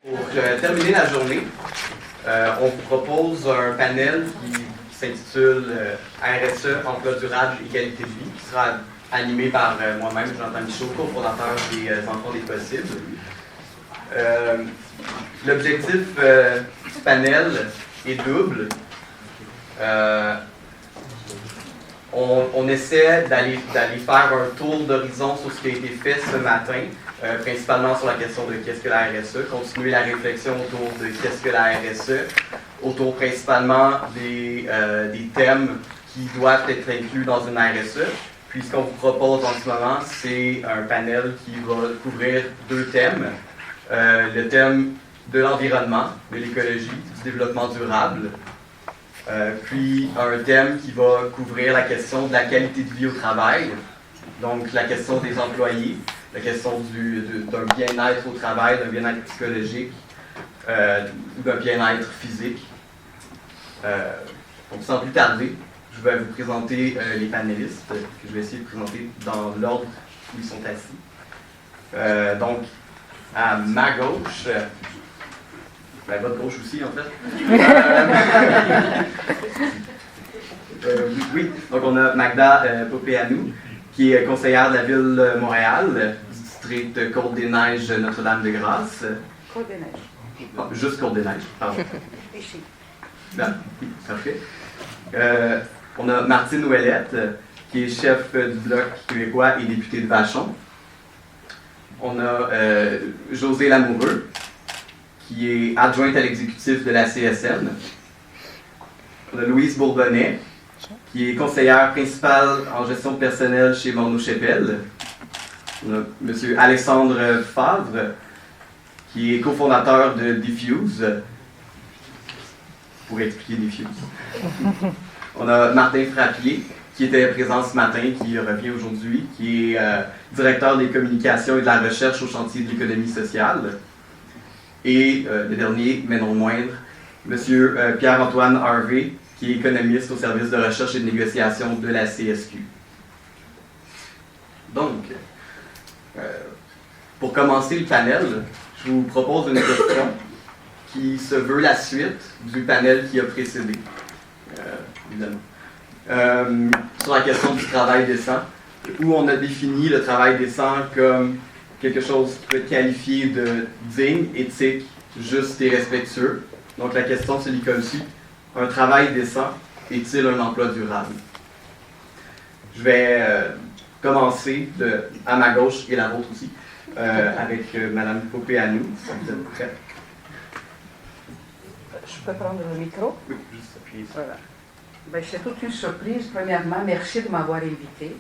Pour terminer la journée, on vous propose un panel qui s'intitule RSE, Emploi durable et qualité de vie, qui sera animé par moi-même, Jonathan Michaud, cofondateur des Enfants des possibles. L'objectif du panel est double. On essaie d'aller faire un tour d'horizon sur ce qui a été fait ce matin, principalement sur la question de qu'est-ce que la RSE, continuer la réflexion autour de qu'est-ce que la RSE, autour principalement des thèmes qui doivent être inclus dans une RSE. Puis ce qu'on vous propose en ce moment, c'est un panel qui va couvrir deux thèmes. Le thème de l'environnement, de l'écologie, du développement durable, puis un thème qui va couvrir la question de la qualité de vie au travail, donc la question des employés, la question d'un bien-être au travail, d'un bien-être psychologique, ou d'un bien-être physique. Donc sans plus tarder, je vais vous présenter les panélistes, que je vais essayer de présenter dans l'ordre où ils sont assis. Donc, à ma gauche, à votre gauche aussi en fait. Oui, donc on a Magda Popeanu, qui est conseillère de la ville de Montréal, district Côte-des-Neiges, Notre-Dame-de-Grâce. Côte-des-Neiges. Non, juste Côte-des-Neiges, pardon. Ici. Ben, oui, parfait. On a Martine Ouellette, qui est chef du Bloc québécois et députée de Vachon. On a José Lamoureux, qui est adjointe à l'exécutif de la CSN. On a Louise Bourbonnais, qui est conseillère principale en gestion personnelle chez Morneau Shepell. On a M. Alexandre Favre, qui est cofondateur de Diffuse, pour expliquer Diffuse. On a Martin Frappier, qui était présent ce matin, qui revient aujourd'hui, qui est directeur des communications et de la recherche au chantier de l'économie sociale. Et le dernier, mais non moindre, M. Pierre-Antoine Harvey, qui est économiste au service de recherche et de négociation de la CSQ. Donc, pour commencer le panel, je vous propose une question qui se veut la suite du panel qui a précédé, évidemment. Sur la question du travail décent, où on a défini le travail décent comme quelque chose qui peut être qualifié de digne, éthique, juste et respectueux. Donc la question se lit comme suit. Un travail décent est-il un emploi durable? Je vais commencer à ma gauche et la vôtre aussi, avec Mme Popeanu, si vous êtes prête. Je peux prendre le micro? Oui, juste appuyer sur. Voilà. Ben, c'est toute une surprise. Premièrement, merci de m'avoir invité.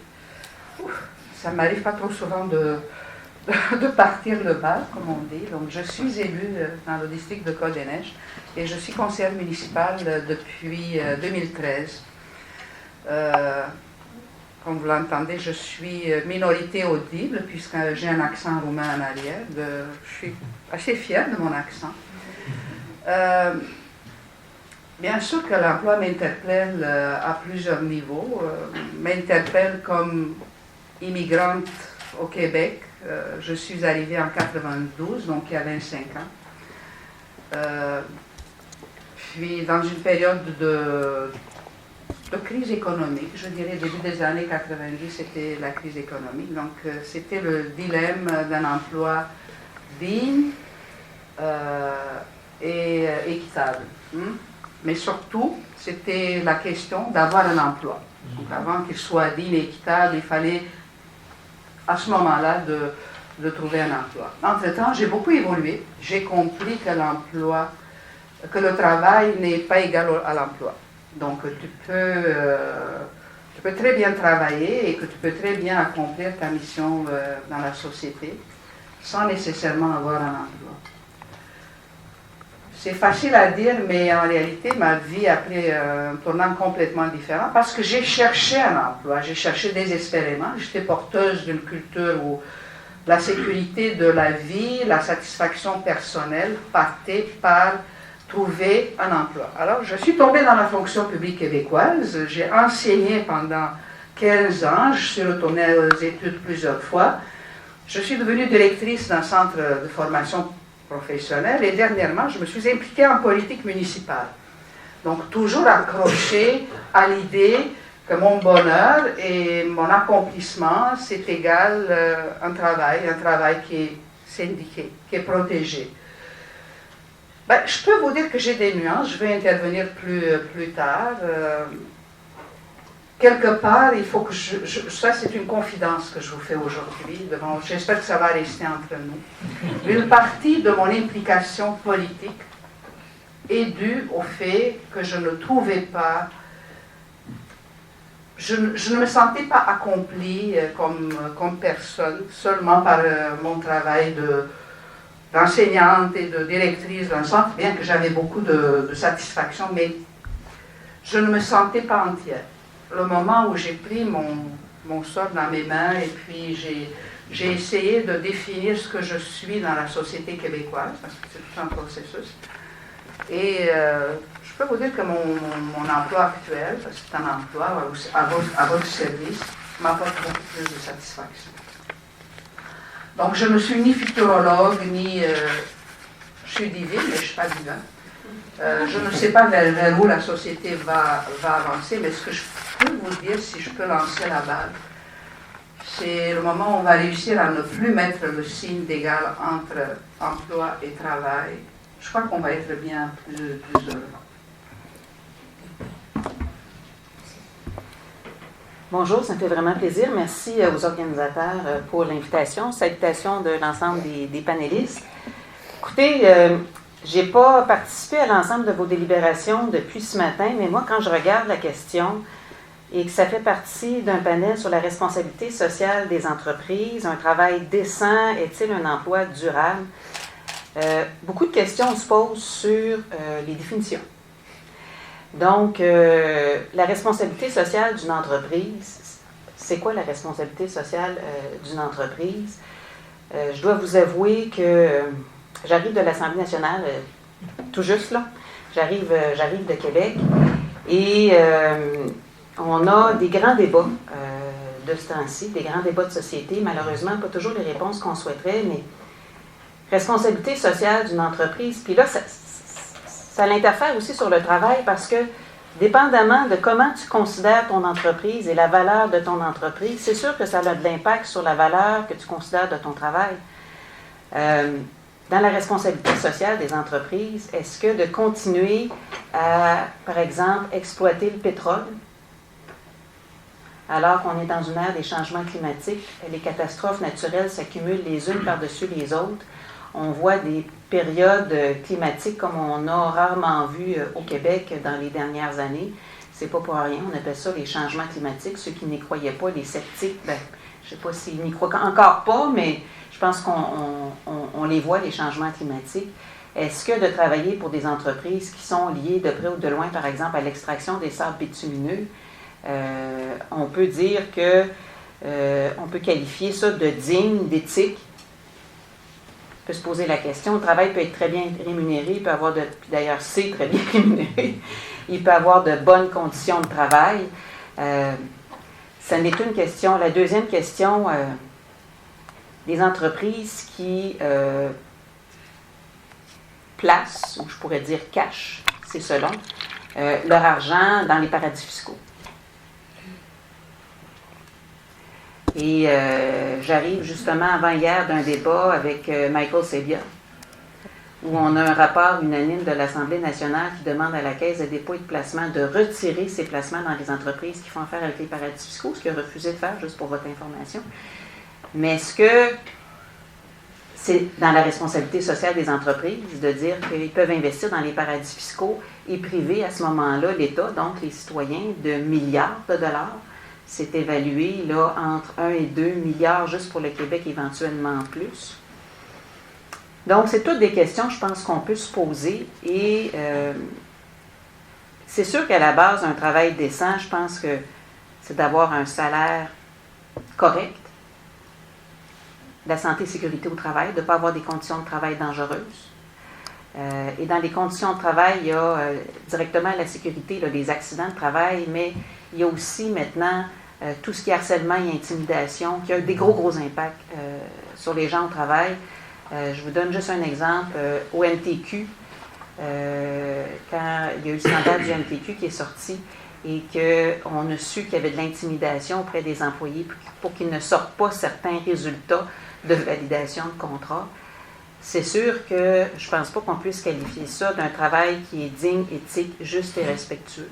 Ça ne m'arrive pas trop souvent de partir le bal, comme on dit. Donc, je suis élue dans le district de Côte-des-Neiges et je suis conseillère municipale depuis 2013. Comme vous l'entendez, je suis minorité audible puisque j'ai un accent roumain en arrière. Je suis assez fière de mon accent. Bien sûr que l'emploi m'interpelle à plusieurs niveaux. M'interpelle comme immigrante au Québec. Je suis arrivée en 92, donc il y a 25 ans. Puis dans une période de crise économique, je dirais début des années 90, c'était la crise économique. Donc c'était le dilemme d'un emploi digne et équitable. Mais surtout, c'était la question d'avoir un emploi. Donc avant qu'il soit digne et équitable, il fallait à ce moment-là de trouver un emploi. Entre-temps, j'ai beaucoup évolué. J'ai compris que le travail n'est pas égal à l'emploi. Donc tu peux très bien travailler et que tu peux très bien accomplir ta mission dans la société sans nécessairement avoir un emploi. C'est facile à dire, mais en réalité, ma vie a pris un tournant complètement différent parce que j'ai cherché un emploi, j'ai cherché désespérément. J'étais porteuse d'une culture où la sécurité de la vie, la satisfaction personnelle partait par trouver un emploi. Alors, je suis tombée dans la fonction publique québécoise, j'ai enseigné pendant 15 ans, je suis retournée aux études plusieurs fois. Je suis devenue directrice d'un centre de formation professionnelle. Et dernièrement, je me suis impliquée en politique municipale. Donc, toujours accrochée à l'idée que mon bonheur et mon accomplissement, c'est égal un travail qui est syndiqué, qui est protégé. Ben, je peux vous dire que j'ai des nuances, je vais intervenir plus tard. Quelque part, il faut que ça c'est une confidence que je vous fais aujourd'hui, j'espère que ça va rester entre nous. Une partie de mon implication politique est due au fait que je ne trouvais pas, je ne me sentais pas accomplie comme personne, seulement par mon travail d'enseignante et de directrice d'un centre, bien que j'avais beaucoup de satisfaction, mais je ne me sentais pas entière. Le moment où j'ai pris mon sort dans mes mains et puis j'ai essayé de définir ce que je suis dans la société québécoise, parce que c'est tout un processus. Et je peux vous dire que mon emploi actuel, parce que c'est un emploi à votre service, m'apporte beaucoup plus de satisfaction. Donc je ne suis ni futurologue, ni... je suis divine, mais je ne suis pas divin. Je ne sais pas vers où la société va avancer, mais ce que je peux vous dire, si je peux lancer la balle, c'est le moment où on va réussir à ne plus mettre le signe d'égal entre emploi et travail. Je crois qu'on va être bien plus heureux. Bonjour, ça me fait vraiment plaisir. Merci aux organisateurs pour l'invitation. Salutations de l'ensemble des panélistes. Écoutez, je n'ai pas participé à l'ensemble de vos délibérations depuis ce matin, mais moi, quand je regarde la question et que ça fait partie d'un panel sur la responsabilité sociale des entreprises, un travail décent, est-il un emploi durable, beaucoup de questions se posent sur les définitions. Donc, la responsabilité sociale d'une entreprise, c'est quoi la responsabilité sociale d'une entreprise? Je dois vous avouer que j'arrive de l'Assemblée nationale, tout juste là. J'arrive de Québec et on a des grands débats de ce temps-ci, des grands débats de société. Malheureusement, pas toujours les réponses qu'on souhaiterait, mais responsabilité sociale d'une entreprise. Puis là, ça l'interfère aussi sur le travail parce que, dépendamment de comment tu considères ton entreprise et la valeur de ton entreprise, c'est sûr que ça a de l'impact sur la valeur que tu considères de ton travail. Dans la responsabilité sociale des entreprises, est-ce que de continuer à, par exemple, exploiter le pétrole, alors qu'on est dans une ère des changements climatiques, les catastrophes naturelles s'accumulent les unes par-dessus les autres. On voit des périodes climatiques comme on a rarement vu au Québec dans les dernières années. C'est pas pour rien, on appelle ça les changements climatiques. Ceux qui n'y croyaient pas, les sceptiques, je ne sais pas s'ils n'y croient encore pas, mais je pense qu'on les voit, les changements climatiques. Est-ce que de travailler pour des entreprises qui sont liées de près ou de loin, par exemple, à l'extraction des sables bitumineux, on peut dire que on peut qualifier ça de digne, d'éthique? On peut se poser la question. Le travail peut être très bien rémunéré, il peut avoir puis d'ailleurs c'est très bien rémunéré, il peut avoir de bonnes conditions de travail. Ça n'est qu'une question. La deuxième question, des entreprises qui placent, ou je pourrais dire cachent, c'est selon, leur argent dans les paradis fiscaux. Et j'arrive justement avant-hier d'un débat avec Michael Sabia, où on a un rapport unanime de l'Assemblée nationale qui demande à la Caisse de dépôt et de placement de retirer ses placements dans les entreprises qui font affaire avec les paradis fiscaux, ce qu'il a refusé de faire, juste pour votre information. Mais est-ce que c'est dans la responsabilité sociale des entreprises de dire qu'ils peuvent investir dans les paradis fiscaux et priver à ce moment-là l'État, donc les citoyens, de milliards de dollars? C'est évalué là, entre 1 et 2 milliards juste pour le Québec, éventuellement plus. Donc, c'est toutes des questions, je pense, qu'on peut se poser. Et c'est sûr qu'à la base, un travail décent, je pense que c'est d'avoir un salaire correct, de la santé et sécurité au travail, de ne pas avoir des conditions de travail dangereuses. Et dans les conditions de travail, il y a directement la sécurité, là, des accidents de travail, mais il y a aussi maintenant tout ce qui est harcèlement et intimidation, qui a des gros impacts sur les gens au travail. Je vous donne juste un exemple. Au MTQ, quand il y a eu le scandale du MTQ qui est sorti et qu'on a su qu'il y avait de l'intimidation auprès des employés pour qu'ils ne sortent pas certains résultats de validation de contrat, c'est sûr que je ne pense pas qu'on puisse qualifier ça d'un travail qui est digne, éthique, juste et respectueux,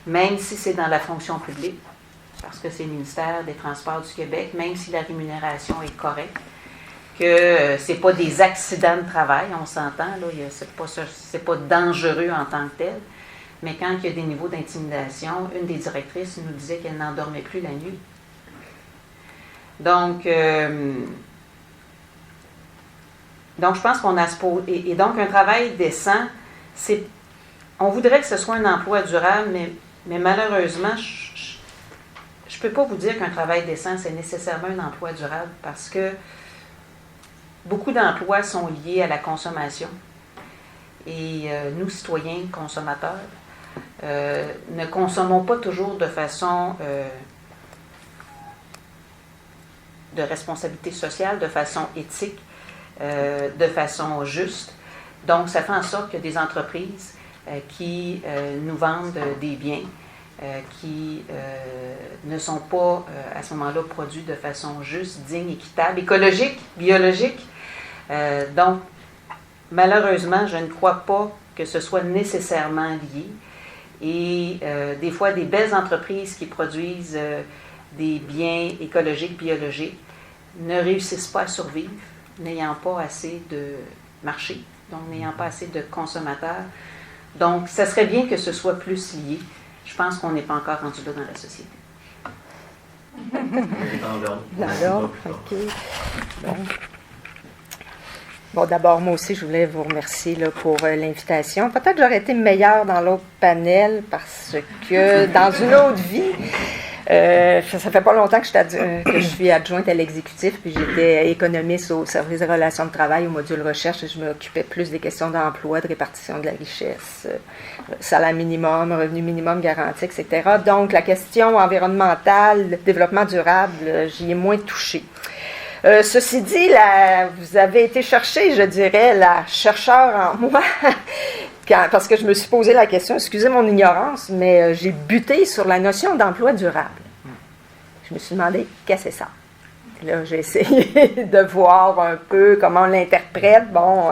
même si c'est dans la fonction publique, parce que c'est le ministère des Transports du Québec, même si la rémunération est correcte, que ce n'est pas des accidents de travail, on s'entend, c'est pas dangereux en tant que tel, mais quand il y a des niveaux d'intimidation, une des directrices nous disait qu'elle n'en dormait plus la nuit. Donc je pense qu'on a ce et donc un travail décent, on voudrait que ce soit un emploi durable, mais malheureusement, je ne peux pas vous dire qu'un travail décent, c'est nécessairement un emploi durable parce que beaucoup d'emplois sont liés à la consommation. Et nous, citoyens, consommateurs, ne consommons pas toujours de façon de responsabilité sociale, de façon éthique, de façon juste. Donc, ça fait en sorte qu'il y a des entreprises qui nous vendent des biens qui ne sont pas, à ce moment-là, produits de façon juste, digne, équitable, écologique, biologique. Donc, malheureusement, je ne crois pas que ce soit nécessairement lié. Et des fois, des belles entreprises qui produisent des biens écologiques, biologiques, ne réussissent pas à survivre, n'ayant pas assez de marché, donc n'ayant pas assez de consommateurs. Donc, ça serait bien que ce soit plus lié. Je pense qu'on n'est pas encore rendu là dans la société. Alors, OK. Bon, d'abord, moi aussi, je voulais vous remercier là, pour l'invitation. Peut-être que j'aurais été meilleure dans l'autre panel parce que dans une autre vie, ça fait pas longtemps que je suis adjointe à l'exécutif, puis j'étais économiste au service des relations de travail, au module recherche, et je m'occupais plus des questions d'emploi, de répartition de la richesse, salaire minimum, revenu minimum garanti, etc. Donc, la question environnementale, développement durable, j'y ai moins touché. Ceci dit, vous avez été chercher, je dirais, la chercheur en moi, parce que je me suis posé la question, excusez mon ignorance, mais j'ai buté sur la notion d'emploi durable. Je me suis demandé, qu'est-ce que c'est ça? Là, j'ai essayé de voir un peu comment on l'interprète. Bon,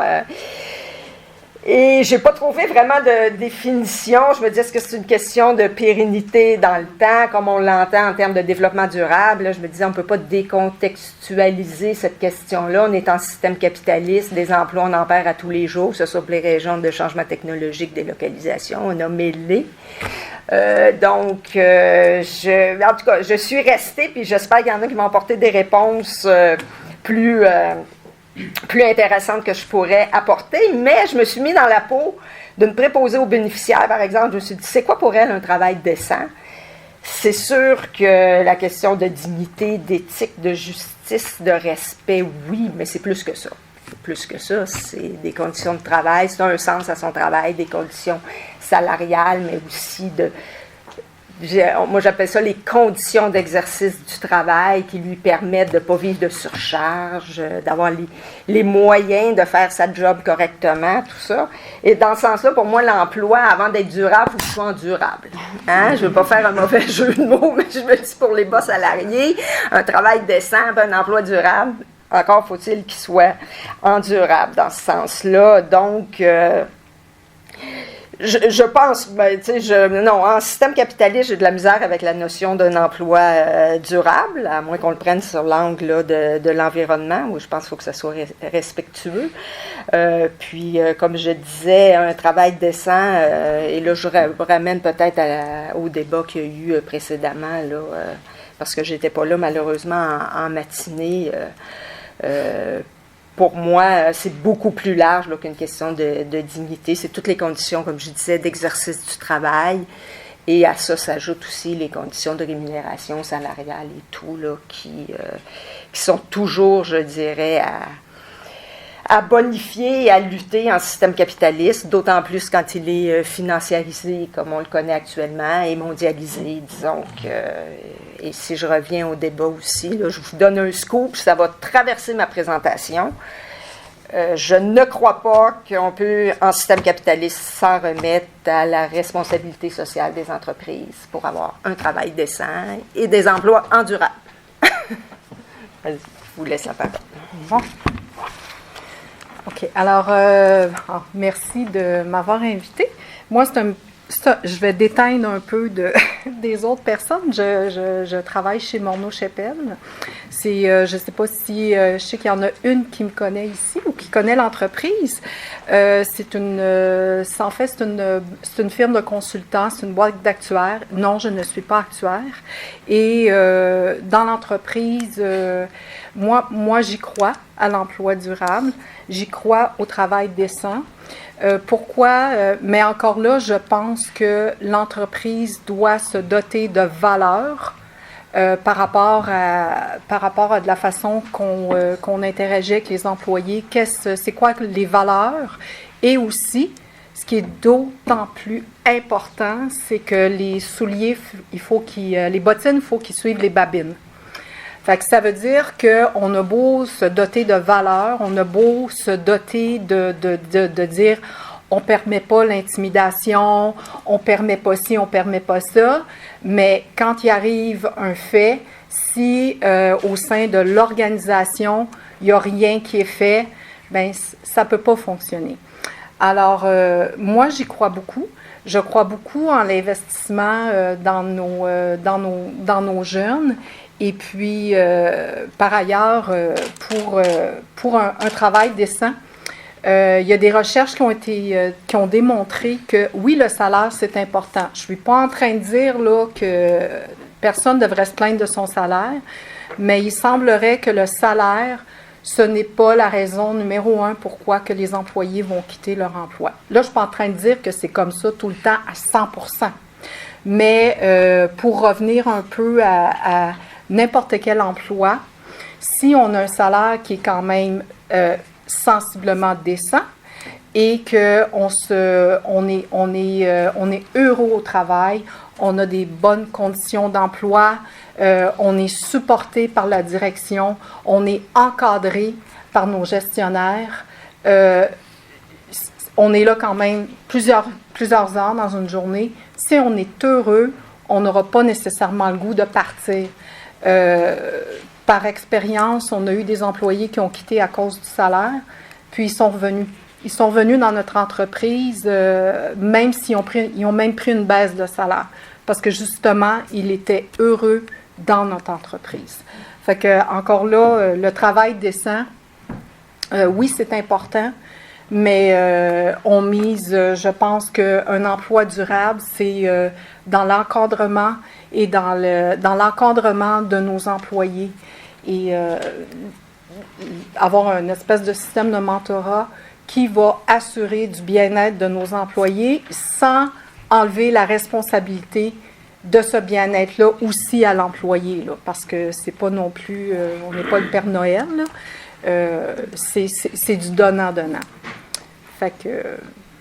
et j'ai pas trouvé vraiment de définition. Je me dis, est-ce que c'est une question de pérennité dans le temps, comme on l'entend en termes de développement durable? Là, je me disais, on ne peut pas décontextualiser cette question-là. On est en système capitaliste, des emplois, on en perd à tous les jours, que ce soit pour les régions de changement technologique, des localisations, on a mêlé. En tout cas, je suis restée, puis j'espère qu'il y en a qui m'ont apporté des réponses plus intéressantes que je pourrais apporter, mais je me suis mis dans la peau d'une préposée aux bénéficiaires, par exemple. Je me suis dit, c'est quoi pour elle un travail décent? C'est sûr que la question de dignité, d'éthique, de justice, de respect, oui, mais c'est plus que ça. C'est plus que ça, c'est des conditions de travail, c'est un sens à son travail, des conditions salariales, mais aussi moi j'appelle ça les conditions d'exercice du travail qui lui permettent de ne pas vivre de surcharge, d'avoir les moyens de faire sa job correctement, tout ça. Et dans ce sens-là, pour moi, l'emploi, avant d'être durable, il faut qu'il soit endurable. Hein? Je ne veux pas faire un mauvais jeu de mots, mais je me dis pour les bas salariés, un travail décent, un emploi durable, encore faut-il qu'il soit endurable dans ce sens-là. Donc, je pense, en système capitaliste, j'ai de la misère avec la notion d'un emploi durable, à moins qu'on le prenne sur l'angle là, de l'environnement, où je pense qu'il faut que ça soit respectueux. Puis, comme je disais, un travail décent, et là, je ramène peut-être au débat qu'il y a eu précédemment, là, parce que j'étais pas là, malheureusement, en matinée. Pour moi, c'est beaucoup plus large là, qu'une question de dignité. C'est toutes les conditions, comme je disais, d'exercice du travail. Et à ça s'ajoutent aussi les conditions de rémunération salariale et tout, là, qui sont toujours, je dirais, à bonifier et à lutter en système capitaliste, d'autant plus quand il est financiarisé comme on le connaît actuellement et mondialisé, disons que... Et si je reviens au débat aussi, là, je vous donne un scoop, ça va traverser ma présentation. je ne crois pas qu'on peut, en système capitaliste, s'en remettre à la responsabilité sociale des entreprises pour avoir un travail décent et des emplois endurables. Je vous laisse la parole. Bon. OK. Alors, merci de m'avoir invité. Moi, je vais déteindre un peu des autres personnes. Je travaille chez Morneau Shepell. Je ne sais pas si je sais qu'il y en a une qui me connaît ici ou qui connaît l'entreprise. C'est une firme de consultants, c'est une boîte d'actuaires. Non, je ne suis pas actuaire. Et dans l'entreprise, moi, j'y crois à l'emploi durable. J'y crois au travail décent. Pourquoi? Mais encore là, je pense que l'entreprise doit se doter de valeurs par rapport à de la façon qu'on interagit avec les employés. C'est quoi les valeurs? Et aussi, ce qui est d'autant plus important, c'est que les souliers, les bottines, il faut qu'ils suivent les babines. Fait que ça veut dire qu'on a beau se doter de valeurs, on a beau se doter de dire on ne permet pas l'intimidation, on ne permet pas ci, on ne permet pas ça, mais quand il arrive un fait, si au sein de l'organisation, il n'y a rien qui est fait, bien, ça ne peut pas fonctionner. Alors, moi, j'y crois beaucoup. Je crois beaucoup en l'investissement dans nos jeunes. Et puis, par ailleurs, pour un travail décent, il y a des recherches qui ont démontré que, oui, le salaire, c'est important. Je ne suis pas en train de dire là, que personne devrait se plaindre de son salaire, mais il semblerait que le salaire, ce n'est pas la raison numéro 1 pourquoi que les employés vont quitter leur emploi. Là, je ne suis pas en train de dire que c'est comme ça tout le temps à 100%. Mais pour revenir un peu à n'importe quel emploi, si on a un salaire qui est quand même sensiblement décent et qu'on est heureux au travail, on a des bonnes conditions d'emploi, on est supporté par la direction, on est encadré par nos gestionnaires, on est là quand même plusieurs heures dans une journée. Si on est heureux, on n'aura pas nécessairement le goût de partir. Par expérience, on a eu des employés qui ont quitté à cause du salaire, puis ils sont revenus dans notre entreprise, même s'ils ont même pris une baisse de salaire, parce que justement, ils étaient heureux dans notre entreprise. Fait que, encore là, le travail décent, oui, c'est important, mais on mise, je pense qu'un emploi durable, c'est dans l'encadrement et dans l'encadrement de nos employés et avoir une espèce de système de mentorat qui va assurer du bien-être de nos employés sans enlever la responsabilité de ce bien-être-là aussi à l'employé, là, parce que c'est pas non plus, on n'est pas le Père Noël, là. C'est du donnant-donnant. Fait que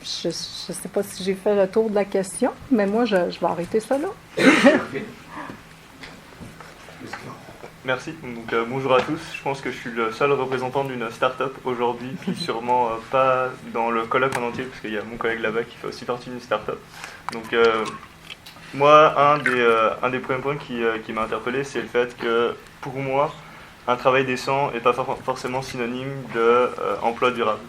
je ne sais pas si j'ai fait le tour de la question, mais moi, je vais arrêter ça là. Merci. Donc, bonjour à tous. Je pense que je suis le seul représentant d'une start-up aujourd'hui, puis sûrement pas dans le colloque en entier, parce qu'il y a mon collègue là-bas qui fait aussi partie d'une start-up. Donc, moi, un des premiers points qui m'a interpellé, c'est le fait que, pour moi, un travail décent n'est pas forcément synonyme d'emploi durable.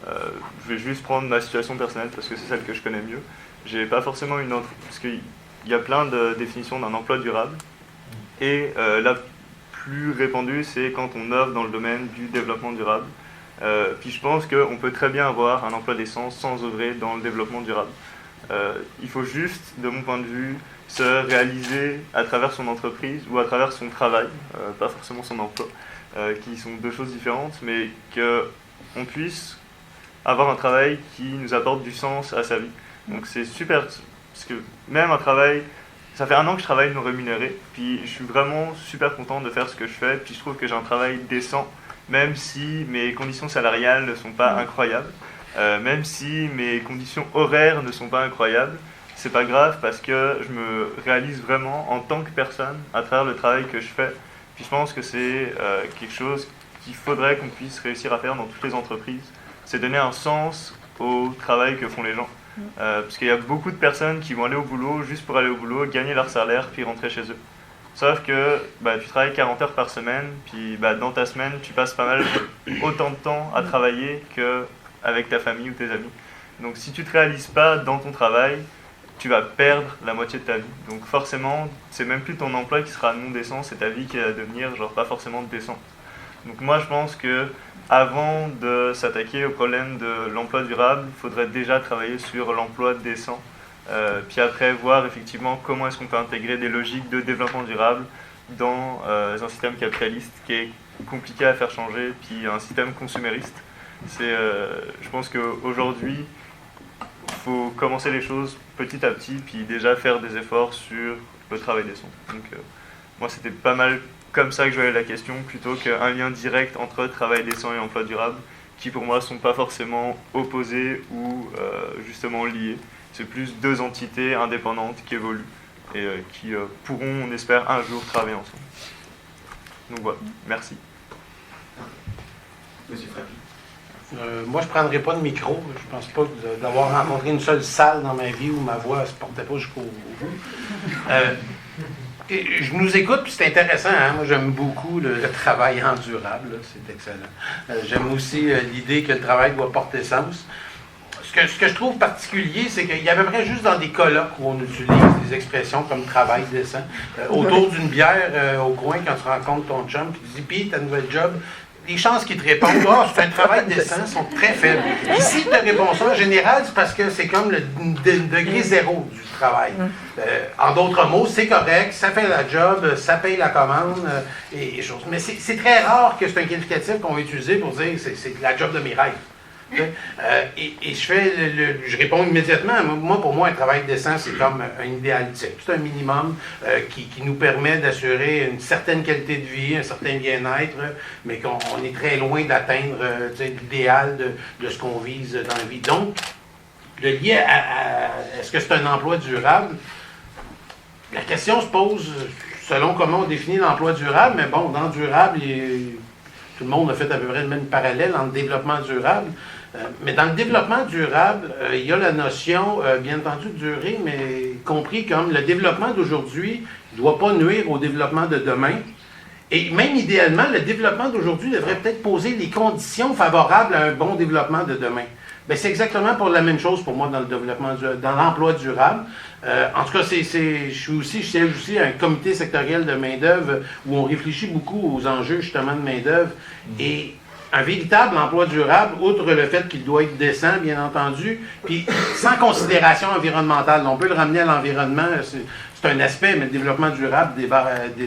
Je vais juste prendre ma situation personnelle parce que c'est celle que je connais mieux. J'ai pas forcément parce qu'il y a plein de définitions d'un emploi durable et la plus répandue c'est quand on œuvre dans le domaine du développement durable. Puis je pense qu'on peut très bien avoir un emploi décent sans œuvrer dans le développement durable. Il faut juste, de mon point de vue, se réaliser à travers son entreprise ou à travers son travail, pas forcément son emploi, qui sont deux choses différentes, mais qu'on puisse avoir un travail qui nous apporte du sens à sa vie. Donc c'est super, parce que même un travail, ça fait 1 an que je travaille non rémunéré, puis je suis vraiment super content de faire ce que je fais, puis je trouve que j'ai un travail décent, même si mes conditions salariales ne sont pas incroyables, même si mes conditions horaires ne sont pas incroyables, c'est pas grave parce que je me réalise vraiment en tant que personne à travers le travail que je fais. Puis je pense que c'est quelque chose qu'il faudrait qu'on puisse réussir à faire dans toutes les entreprises, c'est donner un sens au travail que font les gens. Parce qu'il y a beaucoup de personnes qui vont aller au boulot juste pour aller au boulot, gagner leur salaire, puis rentrer chez eux. Sauf que tu travailles 40 heures par semaine, puis dans ta semaine, tu passes pas mal autant de temps à travailler qu'avec ta famille ou tes amis. Donc si tu ne te réalises pas dans ton travail, tu vas perdre la moitié de ta vie. Donc forcément, c'est même plus ton emploi qui sera non décent, c'est ta vie qui va devenir pas forcément décente. Donc moi je pense que avant de s'attaquer au problème de l'emploi durable, il faudrait déjà travailler sur l'emploi décent. Puis après voir effectivement comment est-ce qu'on peut intégrer des logiques de développement durable dans un système capitaliste qui est compliqué à faire changer, puis un système consumériste. Je pense qu'aujourd'hui, il faut commencer les choses petit à petit, puis déjà faire des efforts sur le travail décent. Donc moi c'était pas mal comme ça que je voyais la question, plutôt qu'un lien direct entre travail décent et emploi durable, qui pour moi ne sont pas forcément opposés ou justement liés. C'est plus deux entités indépendantes qui évoluent et qui pourront, on espère, un jour travailler ensemble. Donc voilà, merci. Monsieur Frappi. Moi, je ne prendrai pas de micro. Je pense pas d'avoir rencontré une seule salle dans ma vie où ma voix ne se portait pas jusqu'au bout. Je nous écoute, puis c'est intéressant. Hein? Moi, j'aime beaucoup le travail endurable. Là. C'est excellent. J'aime aussi l'idée que le travail doit porter sens. Ce que je trouve particulier, c'est qu'il y a à peu près juste dans des colloques où on utilise des expressions comme travail décent. Autour d'une bière au coin, quand tu rencontres ton chum, puis tu dis, puis ta nouvelle job, les chances qu'ils te répondent, c'est un travail décent, sont très faibles. Et s'ils te répondent ça, en général, c'est parce que c'est comme le degré zéro du travail. En d'autres mots, c'est correct, ça fait la job, ça paye la commande, et choses. Mais c'est très rare que c'est un qualificatif qu'on va utiliser pour dire c'est la job de mes rêves. Et je réponds immédiatement. Moi, pour moi, un travail décent, c'est comme un idéal type. C'est un minimum qui nous permet d'assurer une certaine qualité de vie, un certain bien-être, mais qu'on est très loin d'atteindre l'idéal de ce qu'on vise dans la vie. Donc, le lien à est-ce que c'est un emploi durable? La question se pose selon comment on définit l'emploi durable, mais bon, dans durable, tout le monde a fait à peu près le même parallèle entre développement durable. Mais dans le développement durable, il y a la notion, bien entendu, de durée, mais compris comme le développement d'aujourd'hui ne doit pas nuire au développement de demain. Et même idéalement, le développement d'aujourd'hui devrait peut-être poser les conditions favorables à un bon développement de demain. Bien, c'est exactement pour la même chose pour moi dans le développement, dans l'emploi durable. En tout cas, je siège aussi à un comité sectoriel de main-d'œuvre où on réfléchit beaucoup aux enjeux justement de main-d'œuvre. Et un véritable emploi durable, outre le fait qu'il doit être décent, bien entendu, puis sans considération environnementale. On peut le ramener à l'environnement, c'est un aspect, mais le développement durable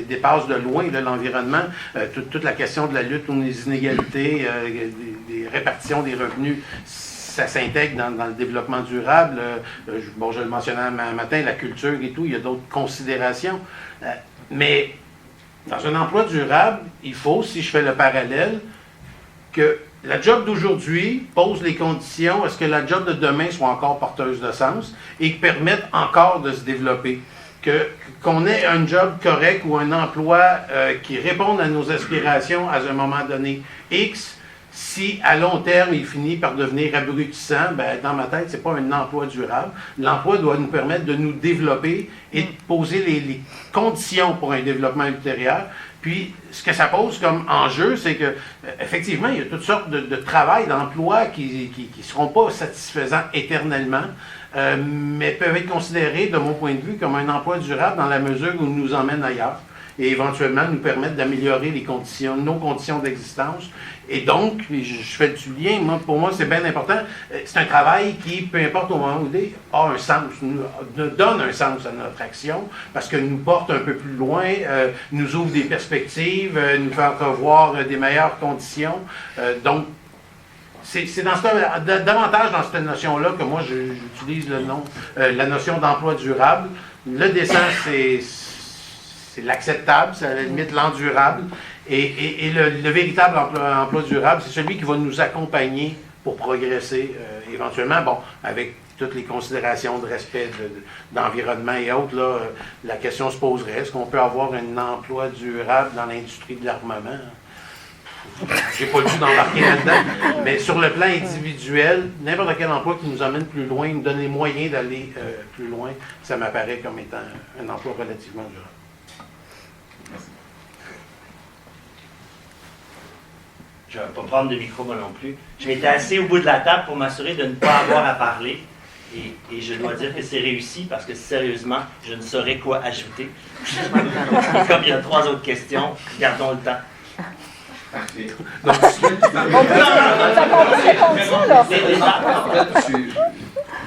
dépasse de loin l'environnement. Toute la question de la lutte contre les inégalités, des répartitions des revenus, ça s'intègre dans le développement durable. Je le mentionnais un matin, la culture et tout, il y a d'autres considérations. Mais dans un emploi durable, il faut, si je fais le parallèle, que la job d'aujourd'hui pose les conditions à ce que la job de demain soit encore porteuse de sens et permette encore de se développer. Qu'on ait un job correct ou un emploi qui réponde à nos aspirations à un moment donné X, si à long terme il finit par devenir abrutissant, ben, dans ma tête, ce n'est pas un emploi durable. L'emploi doit nous permettre de nous développer et de poser les conditions pour un développement ultérieur. Puis, ce que ça pose comme enjeu, c'est que effectivement, il y a toutes sortes de travail, d'emplois qui ne seront pas satisfaisants éternellement, mais peuvent être considérés, de mon point de vue, comme un emploi durable dans la mesure où ils nous emmènent ailleurs et éventuellement nous permettent d'améliorer nos conditions d'existence. Et donc, je fais du lien, pour moi, c'est bien important. C'est un travail qui, peu importe au moment où il est, a un sens, nous donne un sens à notre action, parce que nous porte un peu plus loin, nous ouvre des perspectives, nous fait entrevoir des meilleures conditions. Donc, c'est davantage dans cette notion-là que moi, j'utilise la notion d'emploi durable. Le décent, c'est l'acceptable, c'est à la limite l'endurable. Et le véritable emploi durable, c'est celui qui va nous accompagner pour progresser éventuellement, bon, avec toutes les considérations de respect d'environnement et autres, là, la question se poserait, est-ce qu'on peut avoir un emploi durable dans l'industrie de l'armement? j'ai pas le goût d'embarquer là-dedans. Mais sur le plan individuel, n'importe quel emploi qui nous amène plus loin, nous donne les moyens d'aller plus loin, ça m'apparaît comme étant un emploi relativement durable. Je ne vais pas prendre de micro moi non plus. Je m'étais assis au bout de la table pour m'assurer de ne pas avoir à parler. Et je dois dire que c'est réussi parce que sérieusement, je ne saurais quoi ajouter. Comme il y a 3 autres questions, gardons le temps. Parfait. On peut répondre ça, là. En fait,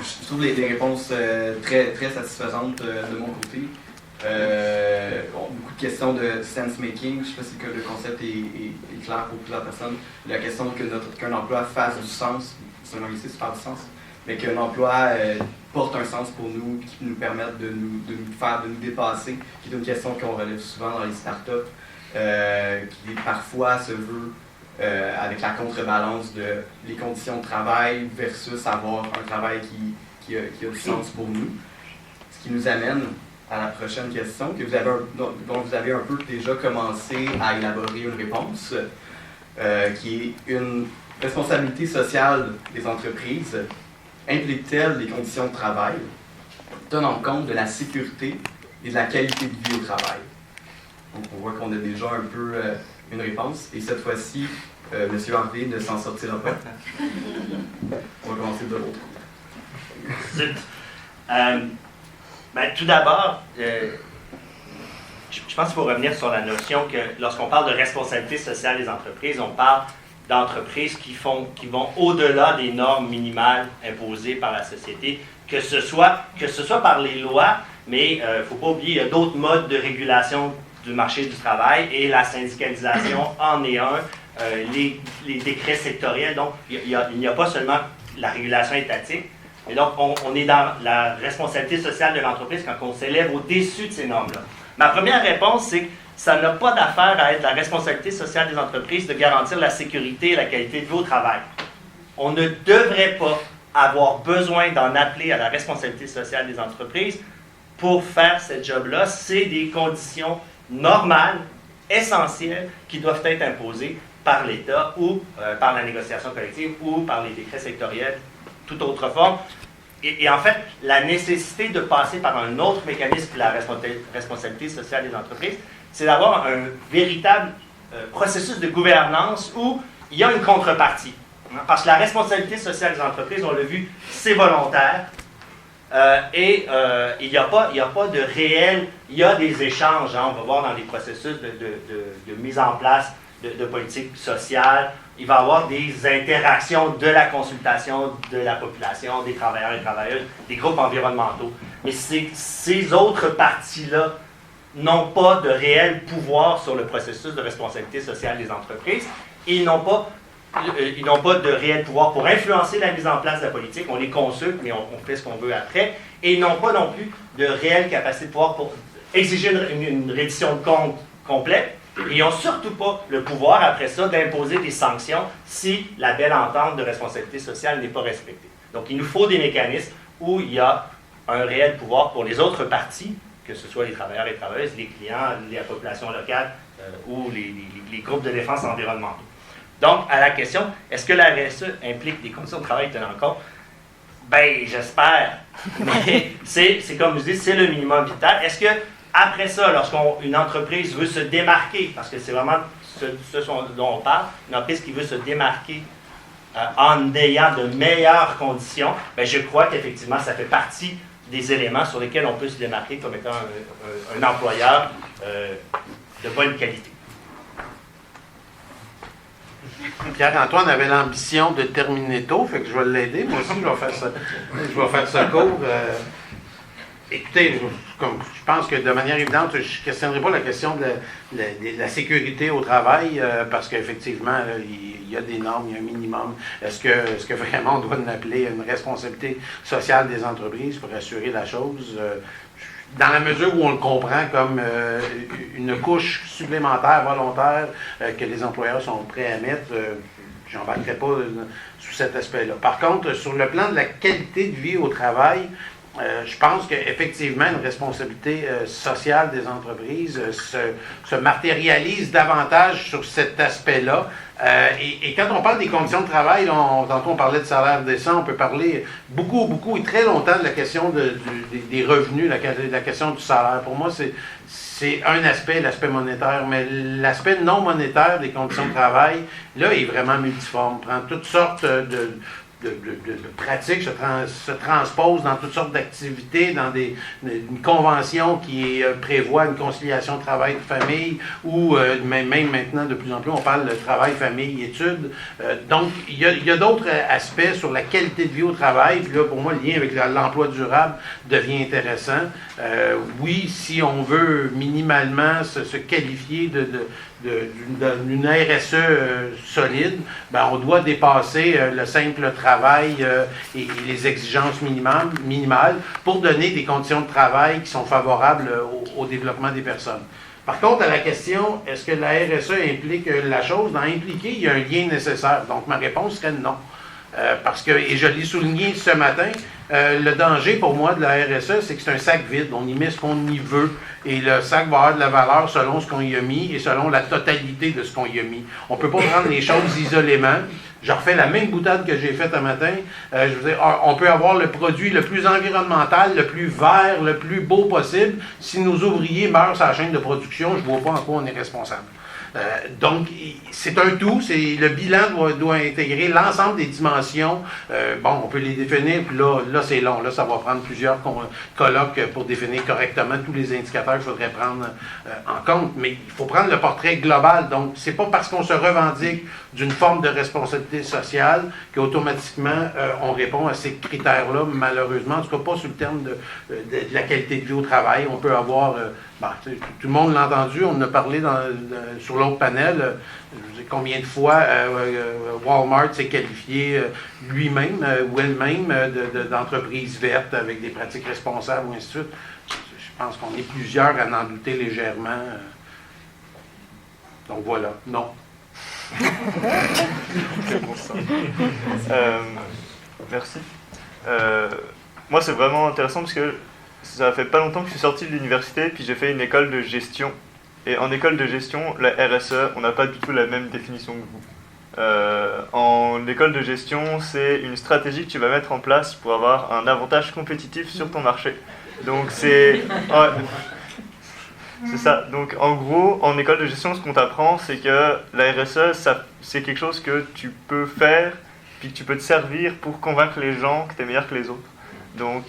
je trouve les réponses très, très satisfaisantes de mon côté. Beaucoup de questions de sense-making. Je ne sais pas si le concept est clair pour plusieurs personnes. La question qu'un emploi fasse du sens, seulement ici, ça fait du sens, mais qu'un emploi porte un sens pour nous, qui nous permette de nous dépasser, qui est une question qu'on relève souvent dans les startups, qui parfois se veut avec la contrebalance de les conditions de travail versus avoir un travail qui a du sens pour nous. Ce qui nous amène à la prochaine question, dont vous avez un peu déjà commencé à élaborer une réponse, qui est une responsabilité sociale des entreprises. Implique-t-elle les conditions de travail, tenant compte de la sécurité et de la qualité de vie au travail? Donc on voit qu'on a déjà un peu une réponse, et cette fois-ci, M. Harvey ne s'en sortira pas. On va commencer de l'autre. Tout d'abord, je pense qu'il faut revenir sur la notion que lorsqu'on parle de responsabilité sociale des entreprises, on parle d'entreprises qui vont au-delà des normes minimales imposées par la société, que ce soit par les lois, mais il ne faut pas oublier, il y a d'autres modes de régulation du marché du travail, et la syndicalisation en est un, les décrets sectoriels. Donc, il n'y a pas seulement la régulation étatique, mais donc on est dans la responsabilité sociale de l'entreprise quand on s'élève au-dessus de ces normes-là. Ma première réponse, c'est que ça n'a pas d'affaire à être la responsabilité sociale des entreprises de garantir la sécurité et la qualité de vie au travail. On ne devrait pas avoir besoin d'en appeler à la responsabilité sociale des entreprises pour faire ce job-là. C'est des conditions normales, essentielles, qui doivent être imposées par l'État ou par la négociation collective ou par les décrets sectoriels, toute autre forme. Et en fait, la nécessité de passer par un autre mécanisme que la responsabilité sociale des entreprises, c'est d'avoir un véritable processus de gouvernance où il y a une contrepartie. Parce que la responsabilité sociale des entreprises, on l'a vu, c'est volontaire. Il n'y a pas de réel... Il y a des échanges, on va voir dans les processus de mise en place de politique sociale. Il va y avoir des interactions de la consultation de la population, des travailleurs et travailleuses, des groupes environnementaux. Mais ces autres parties-là n'ont pas de réel pouvoir sur le processus de responsabilité sociale des entreprises. Ils n'ont pas de réel pouvoir pour influencer la mise en place de la politique. On les consulte, mais on fait ce qu'on veut après. Et ils n'ont pas non plus de réelle capacité de pouvoir pour exiger une reddition de compte complète. Et ils n'ont surtout pas le pouvoir, après ça, d'imposer des sanctions si la belle entente de responsabilité sociale n'est pas respectée. Donc, il nous faut des mécanismes où il y a un réel pouvoir pour les autres parties, que ce soit les travailleurs et travailleuses, les clients, la population locale ou les groupes de défense environnementaux. Donc, à la question, est-ce que la RSE implique des conditions de travail tenant compte? Ben, j'espère. Mais c'est comme je dis, c'est le minimum vital. Est-ce que après ça, lorsqu'une entreprise veut se démarquer, parce que c'est vraiment ce dont on parle, une entreprise qui veut se démarquer en ayant de meilleures conditions, ben je crois qu'effectivement, ça fait partie des éléments sur lesquels on peut se démarquer comme étant un employeur de bonne qualité. Pierre-Antoine avait l'ambition de terminer tôt, fait que je vais l'aider. Moi aussi, je vais faire ça court. Écoutez, je pense que de manière évidente, je ne questionnerai pas la question de la sécurité au travail, parce qu'effectivement, il y a des normes, il y a un minimum. Est-ce que vraiment on doit l'appeler une responsabilité sociale des entreprises pour assurer la chose? Dans la mesure où on le comprend comme une couche supplémentaire, volontaire, que les employeurs sont prêts à mettre, je n'embarquerai pas sous cet aspect-là. Par contre, sur le plan de la qualité de vie au travail, je pense qu'effectivement, une responsabilité sociale des entreprises se matérialise davantage sur cet aspect-là. Et quand on parle des conditions de travail, tantôt on parlait de salaire décent, on peut parler beaucoup et très longtemps de la question des revenus, la question du salaire. Pour moi, c'est un aspect, l'aspect monétaire, mais l'aspect non monétaire des conditions de travail, là, est vraiment multiforme. Prend toutes sortes de pratiques, se transpose dans toutes sortes d'activités, dans une convention qui prévoit une conciliation de travail de famille, ou même maintenant, de plus en plus, on parle de travail, famille, études. Donc, il y a d'autres aspects sur la qualité de vie au travail, puis là, pour moi, le lien avec l'emploi durable devient intéressant. Oui, si on veut minimalement se qualifier d'une RSE solide, ben on doit dépasser le simple travail et les exigences minimales pour donner des conditions de travail qui sont favorables au développement des personnes. Par contre, à la question, est-ce que la RSE implique la chose? Dans impliquer, il y a un lien nécessaire. Donc, ma réponse serait non. Parce que, et je l'ai souligné ce matin, le danger pour moi de la RSE, c'est que c'est un sac vide. On y met ce qu'on y veut. Et le sac va avoir de la valeur selon ce qu'on y a mis et selon la totalité de ce qu'on y a mis. On ne peut pas prendre les choses isolément. Je refais la même boutade que j'ai faite un matin. Je veux dire, on peut avoir le produit le plus environnemental, le plus vert, le plus beau possible. Si nos ouvriers meurent sur la chaîne de production, je ne vois pas en quoi on est responsable. Donc, c'est un tout. Le bilan doit intégrer l'ensemble des dimensions. On peut les définir, puis là c'est long. Là, ça va prendre plusieurs colloques pour définir correctement tous les indicateurs qu'il faudrait prendre en compte. Mais il faut prendre le portrait global. Donc, c'est pas parce qu'on se revendique d'une forme de responsabilité sociale qu'automatiquement, on répond à ces critères-là, malheureusement. En tout cas, pas sur le terme de la qualité de vie au travail. On peut avoir... tout le monde l'a entendu, on en a parlé sur l'autre panel. Je sais combien de fois Walmart s'est qualifié lui-même ou elle-même d'entreprise verte avec des pratiques responsables ou ainsi de suite. Je pense qu'on est plusieurs à en douter légèrement. Donc voilà, non. Merci. Moi, c'est vraiment intéressant parce que ça fait pas longtemps que je suis sorti de l'université, puis j'ai fait une école de gestion. Et en école de gestion, la RSE, on n'a pas du tout la même définition que vous. En école de gestion, c'est une stratégie que tu vas mettre en place pour avoir un avantage compétitif sur ton marché. Donc c'est ça. Donc en gros, en école de gestion, ce qu'on t'apprend, c'est que la RSE, c'est quelque chose que tu peux faire, puis que tu peux te servir pour convaincre les gens que tu es meilleur que les autres. Donc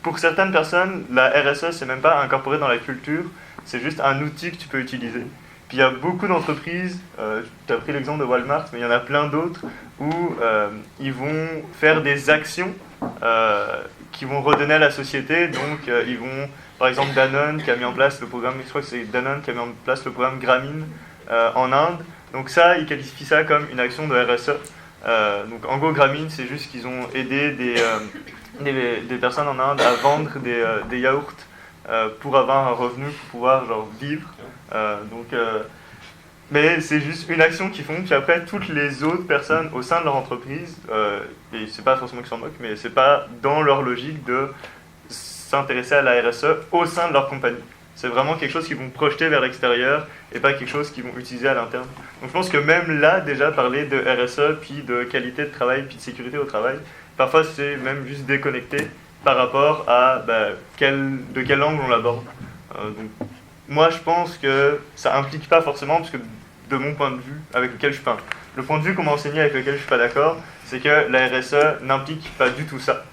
pour certaines personnes, la RSE, c'est même pas incorporé dans la culture, c'est juste un outil que tu peux utiliser. Puis il y a beaucoup d'entreprises, tu as pris l'exemple de Walmart, mais il y en a plein d'autres, où ils vont faire des actions qui vont redonner à la société. Donc ils vont, par exemple Danone qui a mis en place le programme, je crois que c'est Danone qui a mis en place le programme Grameen en Inde. Donc ça, ils qualifient ça comme une action de RSE. Donc en gros, Grameen, c'est juste qu'ils ont aidé des personnes en Inde à vendre des yaourts pour avoir un revenu, pour pouvoir vivre. Mais c'est juste une action qu'ils font, puis après toutes les autres personnes au sein de leur entreprise, et c'est pas forcément qu'ils s'en moquent, mais c'est pas dans leur logique de s'intéresser à la RSE au sein de leur compagnie. C'est vraiment quelque chose qu'ils vont projeter vers l'extérieur et pas quelque chose qu'ils vont utiliser à l'interne. Donc je pense que même là, déjà, parler de RSE, puis de qualité de travail, puis de sécurité au travail, parfois c'est même juste déconnecté par rapport à de quel angle on l'aborde. Donc, moi je pense que ça implique pas forcément, parce que de mon point de vue, avec lequel je suis pas... Le point de vue qu'on m'a enseigné avec lequel je suis pas d'accord, c'est que la RSE n'implique pas du tout ça.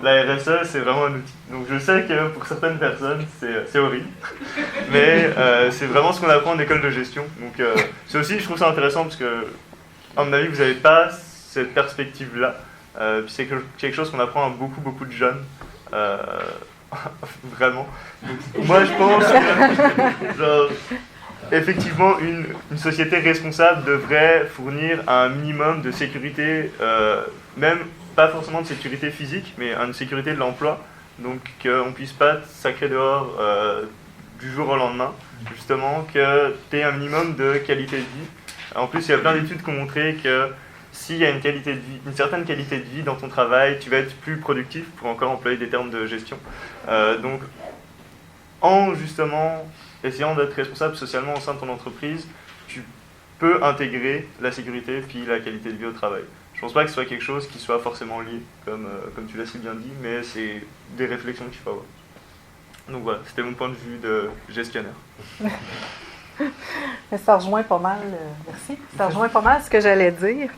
La RSE, c'est vraiment un outil. Donc je sais que pour certaines personnes, c'est horrible. Mais c'est vraiment ce qu'on apprend en école de gestion. Donc c'est aussi, je trouve ça intéressant, parce que, à mon avis, vous n'avez pas cette perspective-là. Puis c'est quelque chose qu'on apprend à beaucoup de jeunes. Vraiment. Donc, moi, je pense que, effectivement, une société responsable devrait fournir un minimum de sécurité, même pas forcément de sécurité physique, mais une sécurité de l'emploi. Donc qu'on ne puisse pas sacrer dehors du jour au lendemain. Justement, que tu aies un minimum de qualité de vie. En plus, il y a plein d'études qui ont montré que s'il y a une certaine qualité de vie dans ton travail, tu vas être plus productif, pour encore employer des termes de gestion. Donc, en justement essayant d'être responsable socialement au sein de ton entreprise, tu peux intégrer la sécurité puis la qualité de vie au travail. Je pense pas que ce soit quelque chose qui soit forcément lié, comme tu l'as si bien dit, mais c'est des réflexions qu'il faut avoir. Donc voilà, c'était mon point de vue de gestionnaire. Mais ça rejoint pas mal, merci, ça rejoint pas mal ce que j'allais dire.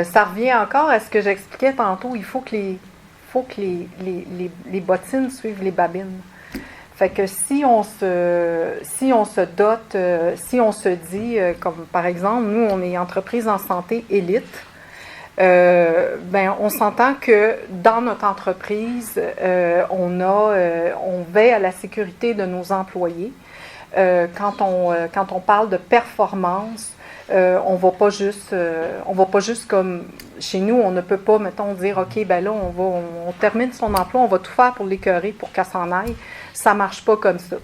Ça revient encore à ce que j'expliquais tantôt, il faut que les bottines suivent les babines. Fait que si on se dote, si on se dit, comme par exemple, nous, on est entreprise en santé élite, on s'entend que dans notre entreprise, on veille à la sécurité de nos employés. Quand on parle de performance, on va pas juste comme chez nous, on ne peut pas, mettons, dire OK, ben là, on termine son emploi, on va tout faire pour l'écœurer pour qu'elle s'en aille. Ça marche pas comme ça.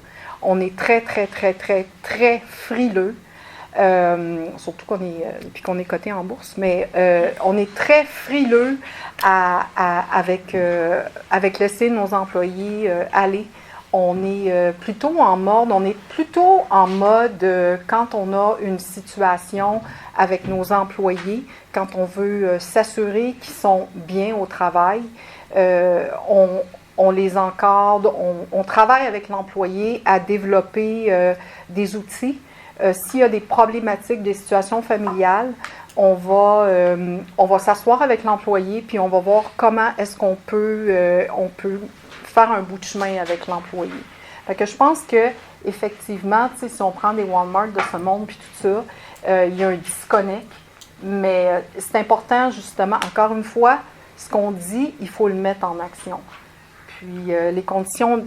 On est très, très, très, très, très frileux. Surtout qu'on est coté en bourse, mais on est très frileux avec laisser nos employés aller. On est plutôt en mode, quand on a une situation avec nos employés, quand on veut s'assurer qu'ils sont bien au travail, on les encadre, on travaille avec l'employé à développer des outils. S'il y a des problématiques, des situations familiales, on va s'asseoir avec l'employé puis on va voir comment est-ce qu'on peut faire un bout de chemin avec l'employé. Fait que je pense que effectivement, si on prend des Walmart de ce monde puis tout ça, il y a un disconnect, mais c'est important justement, encore une fois, ce qu'on dit, il faut le mettre en action. Puis les conditions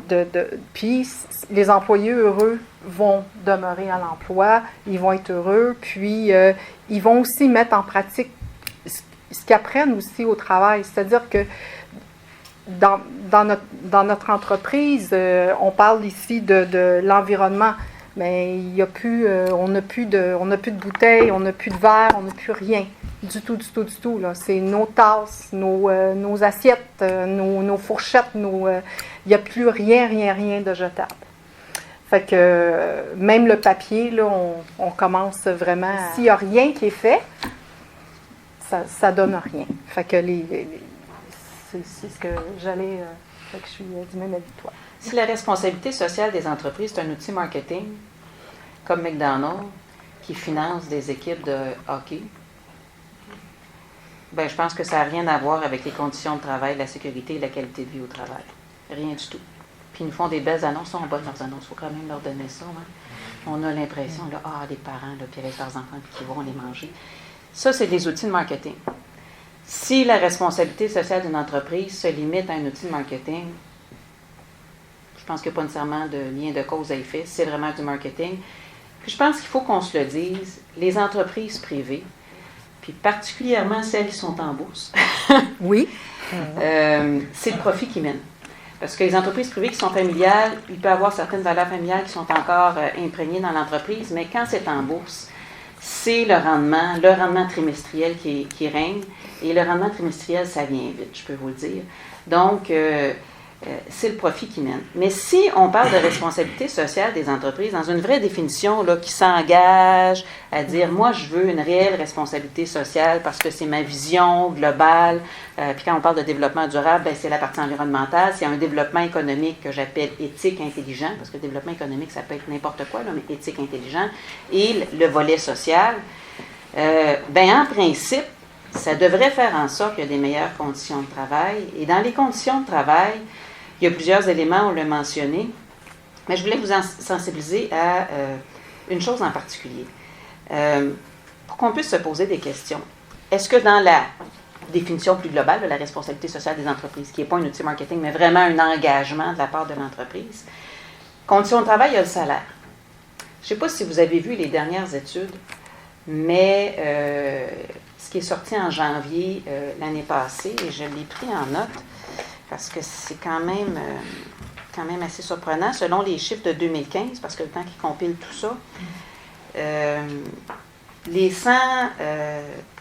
puis les employés heureux vont demeurer à l'emploi, ils vont être heureux, puis ils vont aussi mettre en pratique ce qu'ils apprennent aussi au travail. C'est-à-dire que dans notre entreprise, on parle ici de l'environnement, mais il y a plus, on n'a plus de bouteilles, on n'a plus de verre, on n'a plus rien. Du tout, là. C'est nos tasses, nos assiettes, nos fourchettes, il n'y a plus rien de jetable. Fait que même le papier, là, on commence vraiment. S'il n'y a rien qui est fait, ça donne rien. Fait que c'est ce que j'allais. Fait que je suis du même avis que toi. Si la responsabilité sociale des entreprises est un outil marketing, comme McDonald's, qui finance des équipes de hockey, ben, je pense que ça n'a rien à voir avec les conditions de travail, la sécurité et la qualité de vie au travail. Rien du tout. Puis ils nous font des belles annonces, sont bonnes leurs annonces, il faut quand même leur donner ça. Hein. On a l'impression, là, des parents là, qui avec leurs enfants puis qui vont les manger. Ça, c'est des outils de marketing. Si la responsabilité sociale d'une entreprise se limite à un outil de marketing, je pense qu'il n'y a pas nécessairement de lien de cause à effet, c'est vraiment du marketing. Puis je pense qu'il faut qu'on se le dise, les entreprises privées, puis particulièrement celles qui sont en bourse, oui, c'est le profit qui mène. Parce que les entreprises privées qui sont familiales, il peut y avoir certaines valeurs familiales qui sont encore imprégnées dans l'entreprise, mais quand c'est en bourse, c'est le rendement trimestriel qui règne. Et le rendement trimestriel, ça vient vite, je peux vous le dire. Donc, c'est le profit qui mène. Mais si on parle de responsabilité sociale des entreprises, dans une vraie définition là, qui s'engage à dire, moi, je veux une réelle responsabilité sociale parce que c'est ma vision globale. Puis quand on parle de développement durable, ben, c'est la partie environnementale. C'est un développement économique que j'appelle éthique intelligent, parce que le développement économique, ça peut être n'importe quoi, là, mais éthique intelligent. Et le volet social, en principe, ça devrait faire en sorte qu'il y a des meilleures conditions de travail. Et dans les conditions de travail, il y a plusieurs éléments, on l'a mentionné, mais je voulais vous sensibiliser à une chose en particulier. Pour qu'on puisse se poser des questions. Est-ce que dans la définition plus globale de la responsabilité sociale des entreprises, qui n'est pas un outil marketing, mais vraiment un engagement de la part de l'entreprise, conditions de travail, il y a le salaire. Je ne sais pas si vous avez vu les dernières études, mais ce qui est sorti en janvier l'année passée, et je l'ai pris en note, parce que c'est quand même assez surprenant, selon les chiffres de 2015, parce que le temps qu'ils compilent tout ça, les 100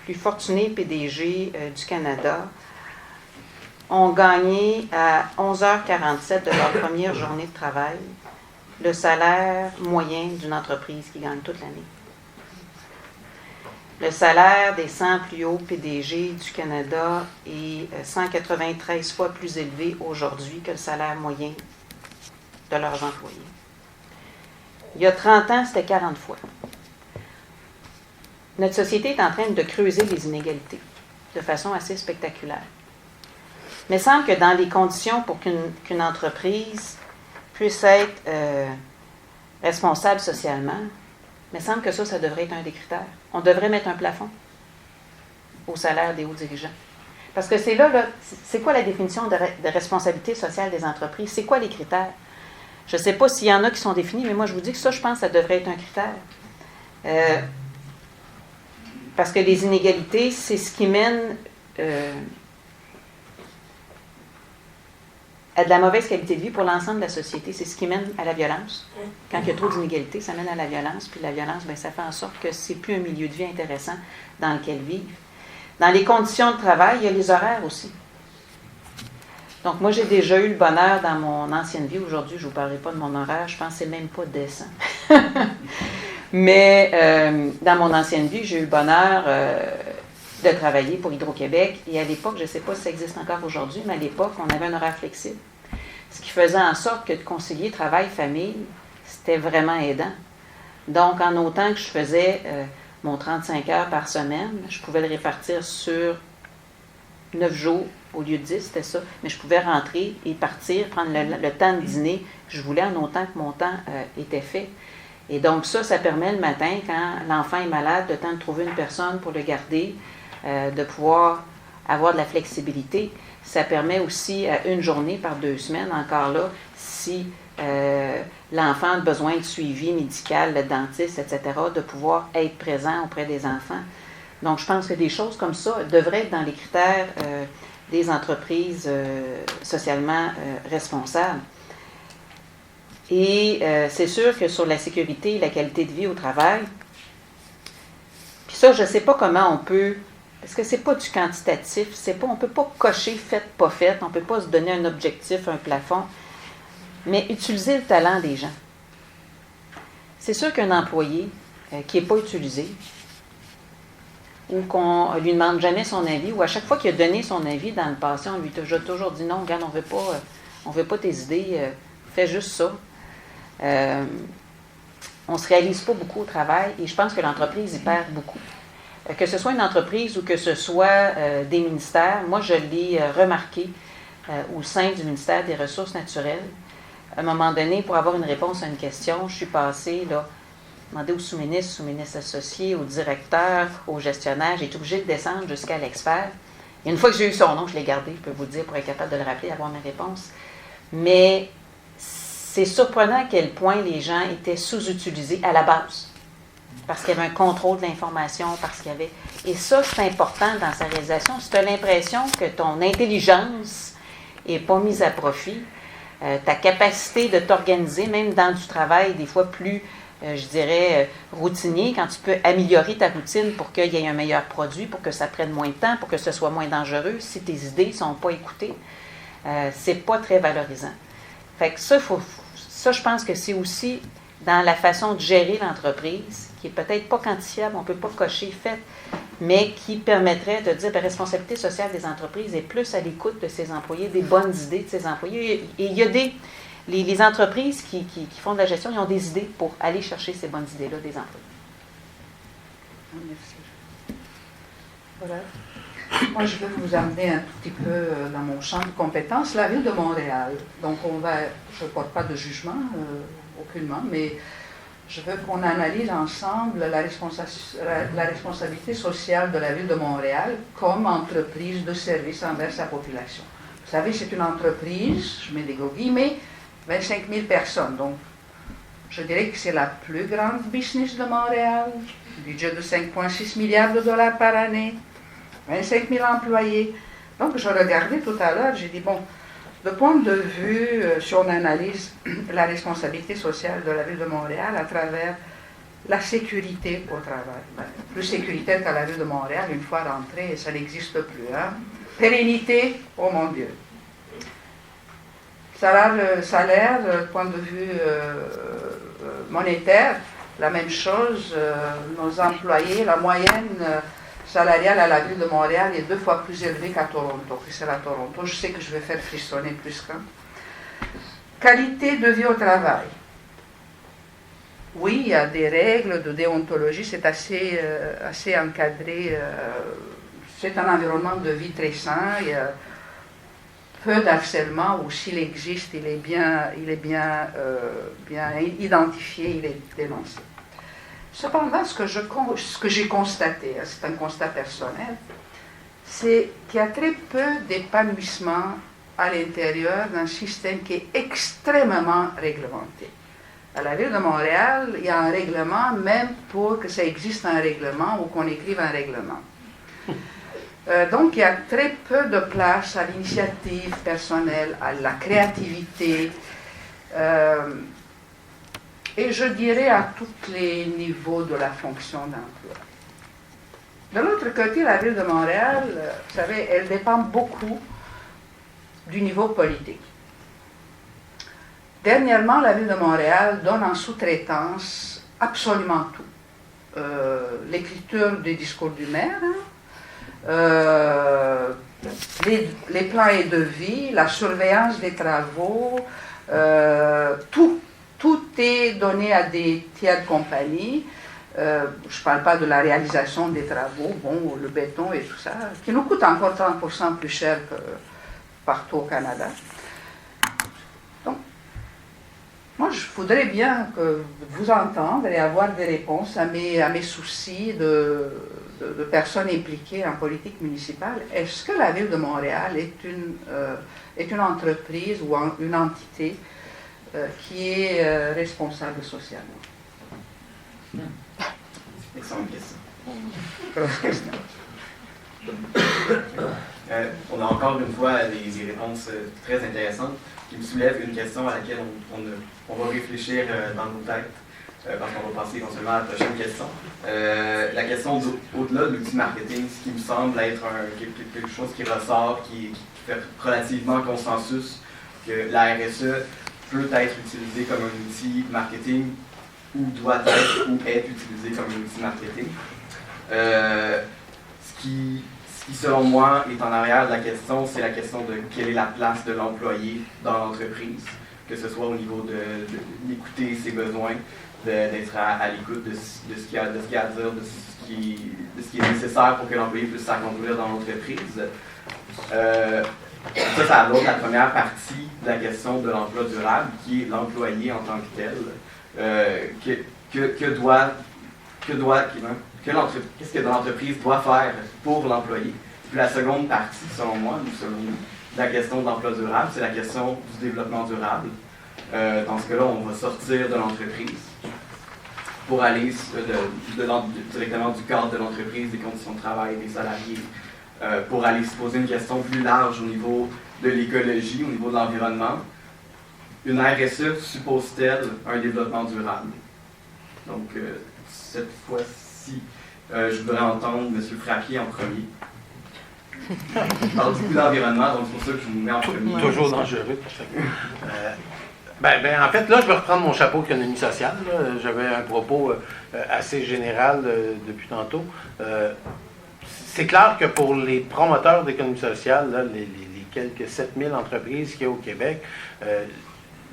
plus fortunés PDG du Canada ont gagné à 11h47 de leur première journée de travail le salaire moyen d'une entreprise qui gagne toute l'année. Le salaire des 100 plus hauts PDG du Canada est 193 fois plus élevé aujourd'hui que le salaire moyen de leurs employés. Il y a 30 ans, c'était 40 fois. Notre société est en train de creuser les inégalités de façon assez spectaculaire. Mais il semble que dans les conditions pour qu'une entreprise puisse être responsable socialement, il me semble que ça devrait être un des critères. On devrait mettre un plafond au salaire des hauts dirigeants. Parce que c'est là, c'est quoi la définition de responsabilité sociale des entreprises? C'est quoi les critères? Je ne sais pas s'il y en a qui sont définis, mais moi je vous dis que ça, je pense que ça devrait être un critère. Parce que les inégalités, c'est ce qui mène à de la mauvaise qualité de vie pour l'ensemble de la société. C'est ce qui mène à la violence. Quand il y a trop d'inégalités, ça mène à la violence. Puis la violence, bien, ça fait en sorte que c'est plus un milieu de vie intéressant dans lequel vivre. Dans les conditions de travail, il y a les horaires aussi. Donc, moi, j'ai déjà eu le bonheur dans mon ancienne vie. Aujourd'hui, je ne vous parlerai pas de mon horaire. Je pense que c'est même pas décent. Mais dans mon ancienne vie, j'ai eu le bonheur de travailler pour Hydro-Québec. Et à l'époque, je ne sais pas si ça existe encore aujourd'hui, mais à l'époque, on avait un horaire flexible. Ce qui faisait en sorte que de concilier travail-famille, c'était vraiment aidant. Donc, en autant que je faisais mon 35 heures par semaine, je pouvais le répartir sur 9 jours au lieu de 10, c'était ça. Mais je pouvais rentrer et partir, prendre le temps de dîner que je voulais en autant que mon temps était fait. Et donc ça permet le matin, quand l'enfant est malade, le temps de trouver une personne pour le garder, de pouvoir avoir de la flexibilité. Ça permet aussi à une journée par 2 semaines, encore là, si l'enfant a besoin de suivi médical, le dentiste, etc., de pouvoir être présent auprès des enfants. Donc, je pense que des choses comme ça devraient être dans les critères des entreprises socialement responsables. Et c'est sûr que sur la sécurité et la qualité de vie au travail, puis ça, je ne sais pas comment on peut, parce que ce n'est pas du quantitatif, on ne peut pas cocher fait, pas fait, on ne peut pas se donner un objectif, un plafond, mais utiliser le talent des gens. C'est sûr qu'un employé qui n'est pas utilisé, ou qu'on ne lui demande jamais son avis, ou à chaque fois qu'il a donné son avis dans le passé, on lui a toujours dit non, regarde, on veut pas tes idées, fais juste ça. On ne se réalise pas beaucoup au travail et je pense que l'entreprise y perd beaucoup. Que ce soit une entreprise ou que ce soit des ministères, moi je l'ai remarqué au sein du ministère des Ressources naturelles. À un moment donné, pour avoir une réponse à une question, je suis passée, demander au sous-ministre associé, au directeur, au gestionnaire, j'ai été obligée de descendre jusqu'à l'expert. Et une fois que j'ai eu son nom, je l'ai gardé, je peux vous le dire, pour être capable de le rappeler, avoir mes réponses. Mais c'est surprenant à quel point les gens étaient sous-utilisés à la base. Parce qu'il y avait un contrôle de l'information, parce qu'il y avait... Et ça, c'est important dans sa réalisation. Si tu as l'impression que ton intelligence n'est pas mise à profit, ta capacité de t'organiser, même dans du travail des fois plus, je dirais, routinier, quand tu peux améliorer ta routine pour qu'il y ait un meilleur produit, pour que ça prenne moins de temps, pour que ce soit moins dangereux, si tes idées ne sont pas écoutées, c'est pas très valorisant. Fait que ça, je pense que c'est aussi dans la façon de gérer l'entreprise, qui est peut-être pas quantifiable, on ne peut pas cocher fait, mais qui permettrait de dire que la responsabilité sociale des entreprises est plus à l'écoute de ses employés, des bonnes idées de ses employés. Et il y a les entreprises qui font de la gestion, ils ont des idées pour aller chercher ces bonnes idées-là des employés. Merci. Voilà. Moi, je vais vous amener un tout petit peu dans mon champ de compétences, la ville de Montréal. Donc, je ne porte pas de jugement, aucunement, mais je veux qu'on analyse ensemble la responsabilité sociale de la ville de Montréal comme entreprise de service envers sa population. Vous savez, c'est une entreprise, je mets des gros guillemets, 25 000 personnes. Donc, je dirais que c'est la plus grande business de Montréal, budget de 5,6 milliards de dollars par année, 25 000 employés. Donc, je regardais tout à l'heure, j'ai dit, bon, de point de vue, si on analyse la responsabilité sociale de la ville de Montréal à travers la sécurité au travail. Plus sécuritaire qu'à la rue de Montréal, une fois rentré, ça n'existe plus. Hein? Pérennité, oh mon Dieu. Salaire, point de vue monétaire, la même chose. Nos employés, la moyenne salariale à la ville de Montréal est 2 fois plus élevée qu'à Toronto, que c'est à Toronto. Je sais que je vais faire frissonner plus qu'un. Qualité de vie au travail. Oui, il y a des règles de déontologie, c'est assez encadré. C'est un environnement de vie très sain. Il y a peu d'harcèlement, ou s'il existe, il est bien identifié, il est dénoncé. Cependant, ce que j'ai constaté, c'est un constat personnel, c'est qu'il y a très peu d'épanouissement à l'intérieur d'un système qui est extrêmement réglementé. À la ville de Montréal, il y a un règlement, même pour que ça existe un règlement ou qu'on écrive un règlement. Donc, il y a très peu de place à l'initiative personnelle, à la créativité, et je dirais à tous les niveaux de la fonction d'emploi. De l'autre côté, la ville de Montréal, vous savez, elle dépend beaucoup du niveau politique. Dernièrement, la ville de Montréal donne en sous-traitance absolument tout. L'écriture des discours du maire, les plans et devis, la surveillance des travaux, tout est donné à des tiers compagnies. Je ne parle pas de la réalisation des travaux, bon, le béton et tout ça, qui nous coûte encore 30% plus cher que partout au Canada. Donc, moi, je voudrais bien que vous entendre et avoir des réponses à mes soucis de personnes impliquées en politique municipale. Est-ce que la ville de Montréal est une entreprise ou une entité qui est responsable socialement? Excellente question. Grosse question. On a encore une fois des réponses très intéressantes qui me soulèvent une question à laquelle on va réfléchir dans nos têtes, parce qu'on va passer éventuellement à la prochaine question. La question au-delà de l'outil marketing, ce qui me semble être quelque chose qui ressort, qui fait relativement consensus, que la RSE peut être utilisée comme un outil marketing ou doit être ou est utilisé comme un outil marketing. Ce qui, selon moi, est en arrière de la question, c'est la question de quelle est la place de l'employé dans l'entreprise, que ce soit au niveau d'écouter ses besoins, d'être à l'écoute de ce qu'il y a à dire, de ce qui est nécessaire pour que l'employé puisse s'accomplir dans l'entreprise. Ça aborde la première partie de la question de l'emploi durable, qui est l'employé en tant que tel. Qu'est-ce que l'entreprise doit faire pour l'employé? Puis la seconde partie, selon moi, de la question de l'emploi durable, c'est la question du développement durable. Dans ce cas-là, on va sortir de l'entreprise pour aller directement du cadre de l'entreprise, des conditions de travail, des salariés, pour aller se poser une question plus large au niveau de l'écologie, au niveau de l'environnement. Une RSE suppose-t-elle un développement durable? Donc, cette fois-ci, je voudrais entendre M. Frappier en premier. Je parle beaucoup d'environnement, donc c'est pour ça que je vous mets en premier. Toujours dangereux. En fait, là, je vais reprendre mon chapeau d'économie sociale. J'avais un propos assez général depuis tantôt. C'est clair que pour les promoteurs d'économie sociale, là, les quelques 7000 entreprises qu'il y a au Québec,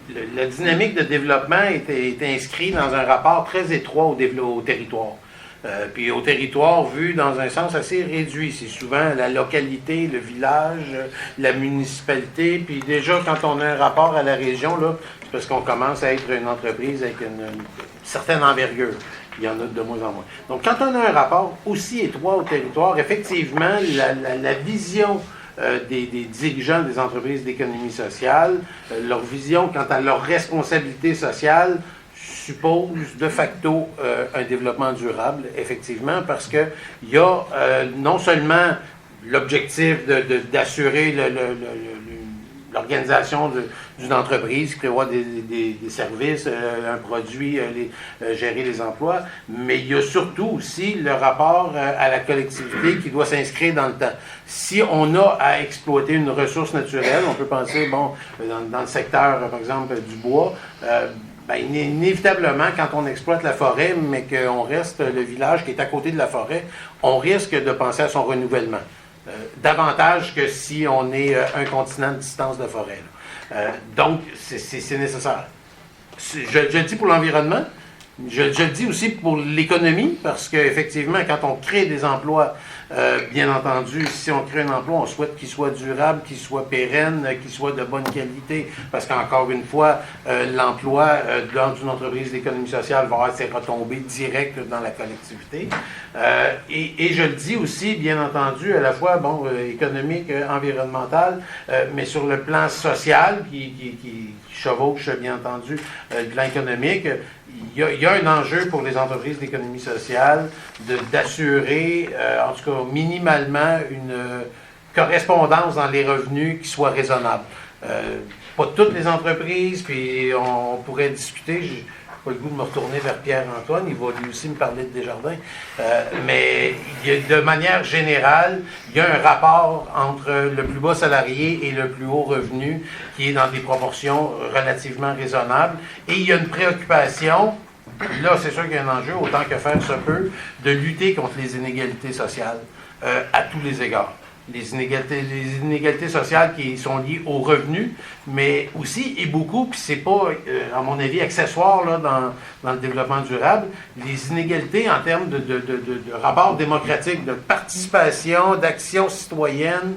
la dynamique de développement est inscrite dans un rapport très étroit au territoire. Puis au territoire vu dans un sens assez réduit. C'est souvent la localité, le village, la municipalité. Puis déjà, quand on a un rapport à la région, là, c'est parce qu'on commence à être une entreprise avec une certaine envergure. Il y en a de moins en moins. Donc, quand on a un rapport aussi étroit au territoire, effectivement, la vision des dirigeants des entreprises d'économie sociale, leur vision quant à leur responsabilité sociale, suppose de facto un développement durable, effectivement, parce qu'il y a non seulement l'objectif d'assurer l'organisation d'une entreprise qui prévoit des services, un produit, gérer les emplois, mais il y a surtout aussi le rapport à la collectivité qui doit s'inscrire dans le temps. Si on a à exploiter une ressource naturelle, on peut penser, dans le secteur, par exemple, du bois, inévitablement, quand on exploite la forêt, mais qu'on reste le village qui est à côté de la forêt, on risque de penser à son renouvellement. Davantage que si on est un continent de distance de forêt. Donc, c'est nécessaire. Je le dis pour l'environnement, je le dis aussi pour l'économie, parce qu'effectivement, quand on crée des emplois, bien entendu, si on crée un emploi, on souhaite qu'il soit durable, qu'il soit pérenne, qu'il soit de bonne qualité, parce qu'encore une fois, l'emploi dans une entreprise d'économie sociale va avoir ses retombées directes dans la collectivité. Et je le dis aussi, bien entendu, à la fois économique, environnemental, mais sur le plan social, qui chevauche, bien entendu, le plan économique, il y a un enjeu pour les entreprises d'économie sociale d'assurer, en tout cas minimalement, une correspondance dans les revenus qui soit raisonnable. Pas toutes les entreprises, puis on pourrait discuter, j'ai pas le goût de me retourner vers Pierre-Antoine, il va lui aussi me parler de Desjardins, mais de manière générale, il y a un rapport entre le plus bas salarié et le plus haut revenu qui est dans des proportions relativement raisonnables, et il y a une préoccupation, là c'est sûr qu'il y a un enjeu, autant que faire se peut, de lutter contre les inégalités sociales à tous les égards. Les inégalités sociales qui sont liées aux revenus, mais aussi, et beaucoup, puis c'est pas, à mon avis, accessoire là, dans le développement durable, les inégalités en termes de rapport démocratique, de participation, d'action citoyenne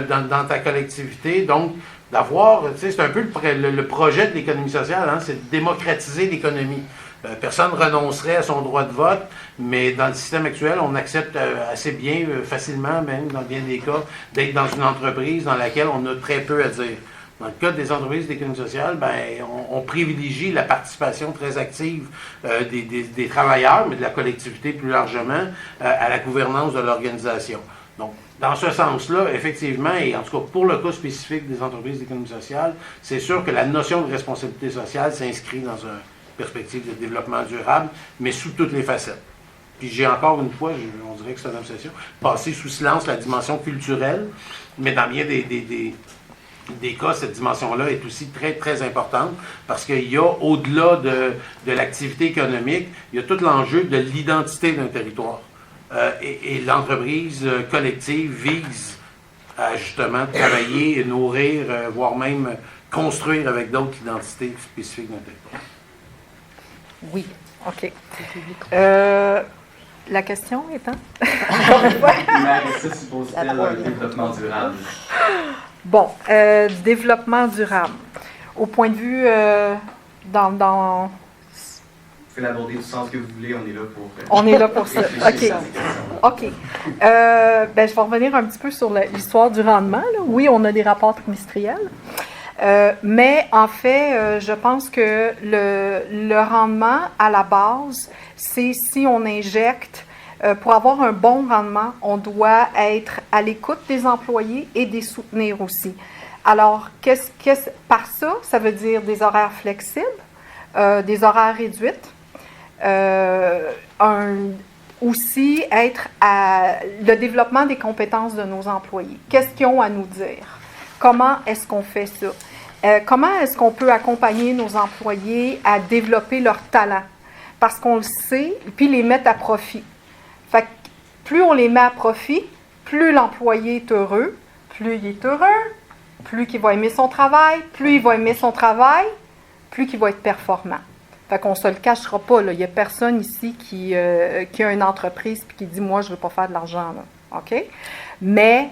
dans ta collectivité. Donc, d'avoir, tu sais, c'est un peu le projet de l'économie sociale, c'est de démocratiser l'économie. Personne ne renoncerait à son droit de vote, mais dans le système actuel, on accepte assez bien, facilement, même dans bien des cas, d'être dans une entreprise dans laquelle on a très peu à dire. Dans le cas des entreprises d'économie sociale, on privilégie la participation très active des travailleurs, mais de la collectivité plus largement, à la gouvernance de l'organisation. Donc, dans ce sens-là, effectivement, et en tout cas pour le cas spécifique des entreprises d'économie sociale, c'est sûr que la notion de responsabilité sociale s'inscrit dans une perspective de développement durable, mais sous toutes les facettes. Puis j'ai encore une fois, on dirait que c'est une obsession, passé sous silence la dimension culturelle, mais dans bien des cas, cette dimension-là est aussi très, très importante, parce qu'il y a, au-delà de l'activité économique, il y a tout l'enjeu de l'identité d'un territoire. Et l'entreprise collective vise à justement travailler, nourrir, voire même construire avec d'autres l'identité spécifique d'un territoire. Oui, OK. La question étant? Mais ça, suppose-t-il un développement durable? Bon, développement durable. Au point de vue dans Vous pouvez l'aborder du sens que vous voulez, on est là pour... on est là pour ça. OK. Je vais revenir un petit peu sur l'histoire du rendement. Là. Oui, on a des rapports trimestriels. Mais en fait, je pense que le rendement, à la base, c'est si on injecte, pour avoir un bon rendement, on doit être à l'écoute des employés et des soutenir aussi. Alors, par ça, ça veut dire des horaires flexibles, des horaires réduites, aussi être à le développement des compétences de nos employés. Qu'est-ce qu'ils ont à nous dire? Comment est-ce qu'on fait ça? Comment est-ce qu'on peut accompagner nos employés à développer leur talent? Parce qu'on le sait, puis les mettre à profit. Fait que plus on les met à profit, plus l'employé est heureux, plus il est heureux, plus il va aimer son travail, plus il va aimer son travail, plus il va être performant. Fait qu'on ne se le cachera pas, là. Il n'y a personne ici qui a une entreprise et qui dit « Moi, je ne veux pas faire de l'argent. » OK? Mais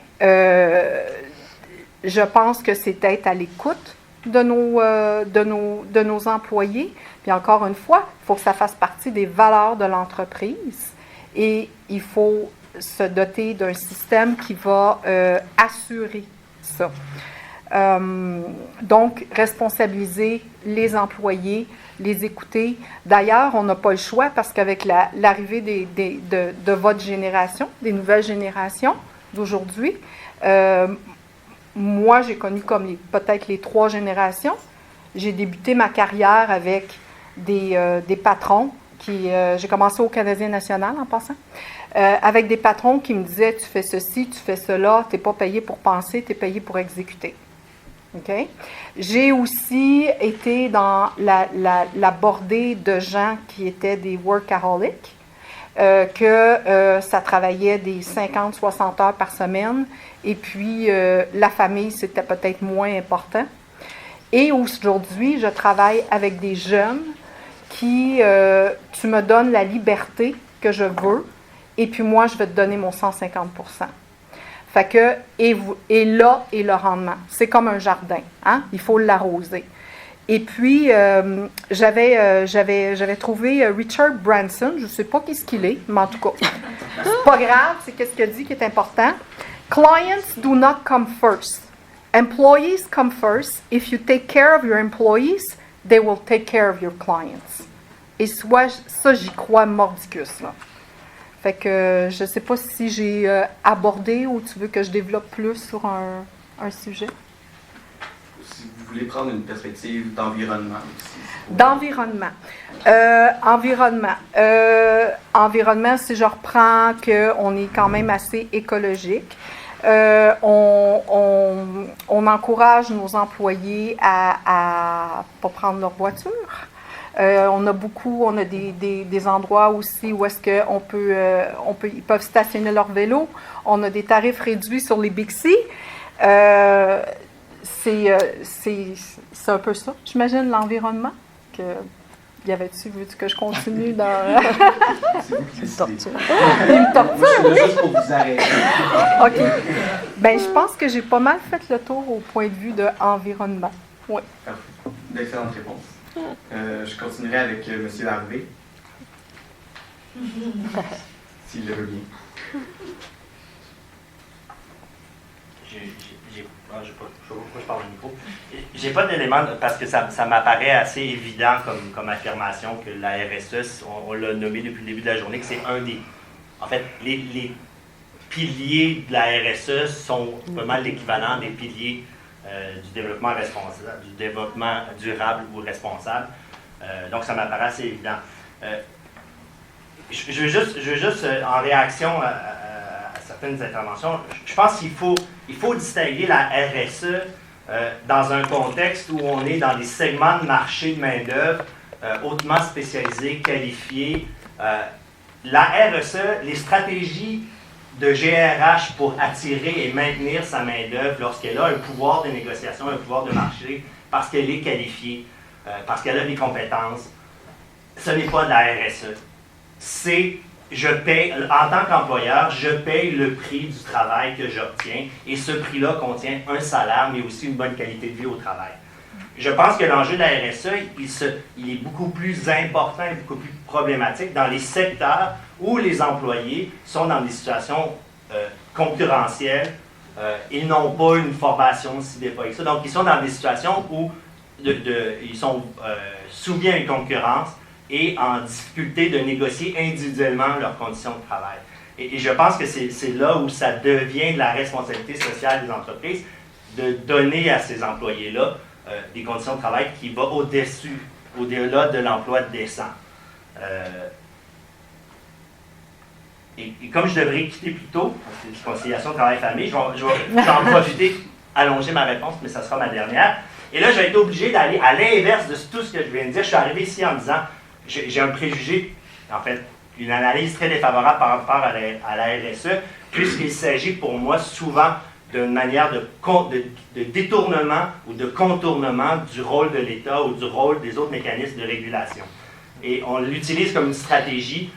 je pense que c'est d'être à l'écoute de nos employés. Puis encore une fois, il faut que ça fasse partie des valeurs de l'entreprise et il faut se doter d'un système qui va assurer ça. Donc, responsabiliser les employés, les écouter. D'ailleurs, on n'a pas le choix parce qu'avec l'arrivée de votre génération, des nouvelles générations d'aujourd'hui, moi, j'ai connu comme peut-être les 3 générations. J'ai débuté ma carrière avec des patrons j'ai commencé au Canadien national en passant, avec des patrons qui me disaient, tu fais ceci, tu fais cela, tu n'es pas payé pour penser, tu es payé pour exécuter. Okay? J'ai aussi été dans la bordée de gens qui étaient des workaholics, ça travaillait des 50-60 heures par semaine, et puis la famille, c'était peut-être moins important. Et aujourd'hui, je travaille avec des jeunes qui, tu me donnes la liberté que je veux, et puis moi, je vais te donner mon 150%. Fait que, et là est le rendement. C'est comme un jardin, hein? Il faut l'arroser. Et puis, j'avais trouvé Richard Branson, je ne sais pas qu'est-ce qu'il est, mais en tout cas, c'est pas grave, c'est qu'est-ce qu'il dit qui est important. Clients do not come first. Employees come first. If you take care of your employees, they will take care of your clients. Et ça, j'y crois mordicus, là. Fait que je ne sais pas si j'ai abordé ou tu veux que je développe plus sur un sujet. Si vous voulez prendre une perspective d'environnement aussi. D'environnement. Environnement, si je reprends qu'on est quand même assez écologique, on encourage nos employés à pas prendre leur voiture. On a des endroits aussi où est-ce ils peuvent stationner leur vélo. On a des tarifs réduits sur les Bixi. C'est un peu ça, j'imagine, l'environnement. Y avait-tu, veux-tu que je continue dans... C'est vous qui décidez. Il me torture, oui. Juste pour vous arrêter. OK. Ben, je pense que j'ai pas mal fait le tour au point de vue de environnement. Oui. Parfait. D'excellentes réponses. Je continuerai avec M. Harvey. S'il le veut bien. Je sais pas pourquoi je parle au micro. J'ai pas d'éléments parce que ça m'apparaît assez évident comme affirmation que la RSE, on l'a nommé depuis le début de la journée, que c'est un des... En fait, les piliers de la RSE sont pas mal l'équivalent des piliers du développement responsable, du développement durable ou responsable. Donc, ça m'apparaît assez évident. Je veux juste en réaction à certaines interventions, je pense qu'il faut distinguer la RSE dans un contexte où on est dans des segments de marché de main-d'œuvre hautement spécialisés, qualifiés. La RSE, les stratégies de GRH pour attirer et maintenir sa main-d'œuvre lorsqu'elle a un pouvoir de négociation, un pouvoir de marché, parce qu'elle est qualifiée, parce qu'elle a des compétences, ce n'est pas de la RSE. C'est, je paye, en tant qu'employeur, je paye le prix du travail que j'obtiens, et ce prix-là contient un salaire, mais aussi une bonne qualité de vie au travail. Je pense que l'enjeu de la RSE, il est beaucoup plus important et beaucoup plus problématique dans les secteurs où les employés sont dans des situations concurrentielles. Ils n'ont pas une formation si déployée que ça. Donc, ils sont dans des situations où ils sont soumis à une concurrence et en difficulté de négocier individuellement leurs conditions de travail. Et je pense que c'est là où ça devient de la responsabilité sociale des entreprises de donner à ces employés-là des conditions de travail qui vont au-delà de l'emploi décent. Et comme je devrais quitter plus tôt, parce que conciliation travail-famille, je vais en profiter, allonger ma réponse, mais ça sera ma dernière. Et là, j'ai été obligé d'aller à l'inverse de tout ce que je viens de dire. Je suis arrivé ici en me disant, j'ai un préjugé, en fait, une analyse très défavorable par rapport à la RSE, puisqu'il s'agit pour moi souvent d'une manière de détournement ou de contournement du rôle de l'État ou du rôle des autres mécanismes de régulation. Et on l'utilise comme une stratégie.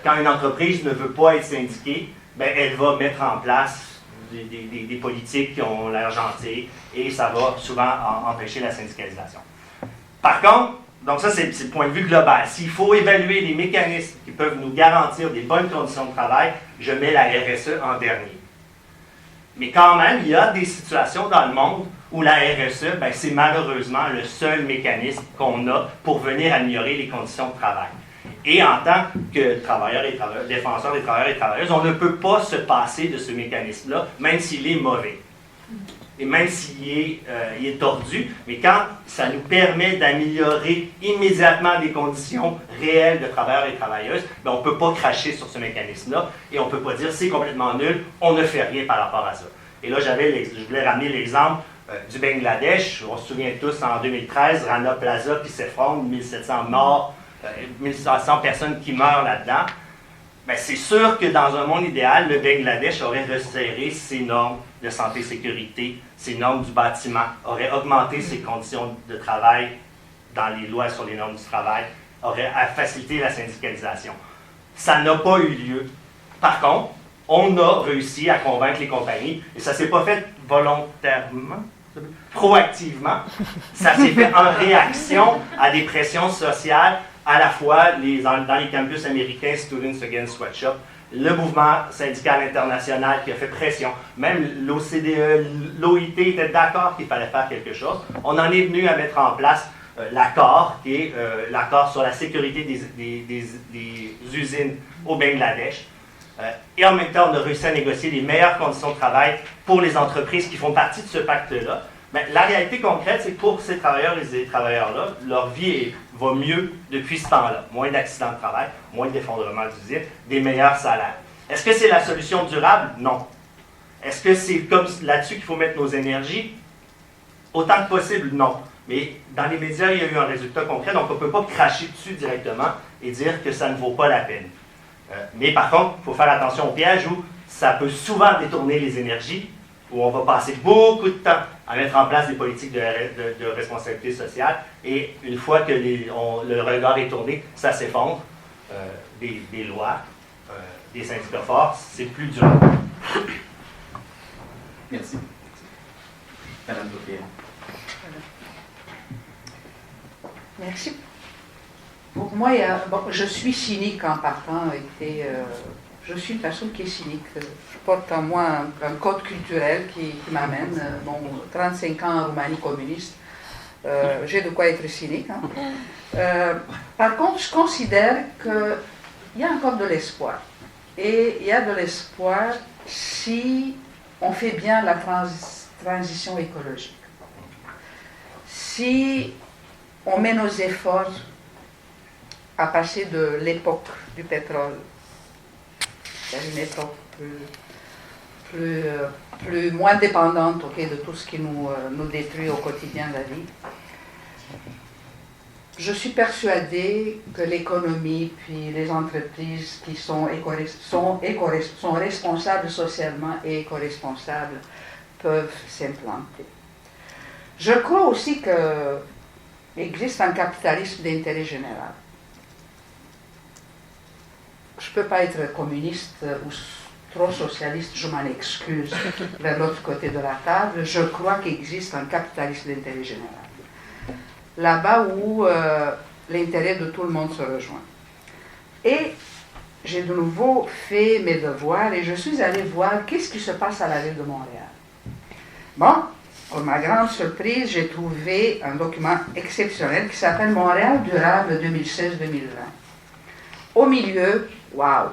Quand une entreprise ne veut pas être syndiquée, ben, elle va mettre en place des politiques qui ont l'air gentilles et ça va souvent empêcher la syndicalisation. Par contre, donc ça c'est le point de vue global. S'il faut évaluer les mécanismes qui peuvent nous garantir des bonnes conditions de travail, je mets la RSE en dernier. Mais quand même, il y a des situations dans le monde où la RSE, ben, c'est malheureusement le seul mécanisme qu'on a pour venir améliorer les conditions de travail. Et en tant que travailleurs et travailleuses, défenseurs des travailleurs et travailleuses, on ne peut pas se passer de ce mécanisme-là, même s'il est mauvais. et même s'il il est tordu, mais quand ça nous permet d'améliorer immédiatement des conditions réelles de travailleurs et travailleuses, ben on ne peut pas cracher sur ce mécanisme-là et on ne peut pas dire c'est complètement nul, on ne fait rien par rapport à ça. Et là, je voulais ramener l'exemple du Bangladesh. On se souvient tous, en 2013, Rana Plaza qui s'effondre, 1700 morts, 1500 personnes qui meurent là-dedans. Ben, c'est sûr que dans un monde idéal, le Bangladesh aurait resserré ses normes de santé-sécurité, ses normes du bâtiment, aurait augmenté ses conditions de travail dans les lois sur les normes du travail, aurait facilité la syndicalisation. Ça n'a pas eu lieu. Par contre, on a réussi à convaincre les compagnies, et ça ne s'est pas fait volontairement, proactivement, ça s'est fait en réaction à des pressions sociales, à la fois dans les campus américains, Students Against Sweatshop, le mouvement syndical international qui a fait pression, même l'OCDE, l'OIT était d'accord qu'il fallait faire quelque chose. On en est venu à mettre en place l'accord, qui est l'accord sur la sécurité des usines au Bangladesh. Et en même temps, on a réussi à négocier les meilleures conditions de travail pour les entreprises qui font partie de ce pacte-là. Mais la réalité concrète, c'est que pour ces travailleurs et ces travailleurs-là, leur vie va mieux depuis ce temps-là. Moins d'accidents de travail, moins d'effondrements d'usines, des meilleurs salaires. Est-ce que c'est la solution durable? Non. Est-ce que c'est comme là-dessus qu'il faut mettre nos énergies? Autant que possible, non. Mais dans les médias, il y a eu un résultat concret, donc on ne peut pas cracher dessus directement et dire que ça ne vaut pas la peine. Mais par contre, il faut faire attention au piège où ça peut souvent détourner les énergies, où on va passer beaucoup de temps à mettre en place des politiques de responsabilité sociale, et une fois que le regard est tourné, ça s'effondre. Des lois, des syndicats forts, c'est plus dur. Merci. Madame Tourpier. Merci. Pour moi, je suis cynique en partant. Je suis une personne qui est cynique. Je porte en moi un code culturel qui m'amène. 35 ans en Roumanie communiste, j'ai de quoi être cynique. Hein. Par contre, je considère qu'il y a encore de l'espoir. Et il y a de l'espoir si on fait bien la transition écologique. Si on met nos efforts à passer de l'époque du pétrole à une époque moins dépendante de tout ce qui nous détruit au quotidien la vie. Je suis persuadée que l'économie puis les entreprises qui sont responsables socialement et éco-responsables peuvent s'implanter. Je crois aussi qu'il existe un capitalisme d'intérêt général. Je ne peux pas être communiste ou trop socialiste, je m'en excuse, vers l'autre côté de la table. Je crois qu'il existe un capitalisme d'intérêt général. Là-bas où l'intérêt de tout le monde se rejoint. Et j'ai de nouveau fait mes devoirs et je suis allée voir qu'est-ce qui se passe à la ville de Montréal. Bon, pour ma grande surprise, j'ai trouvé un document exceptionnel qui s'appelle Montréal durable 2016-2020. Au milieu, waouh!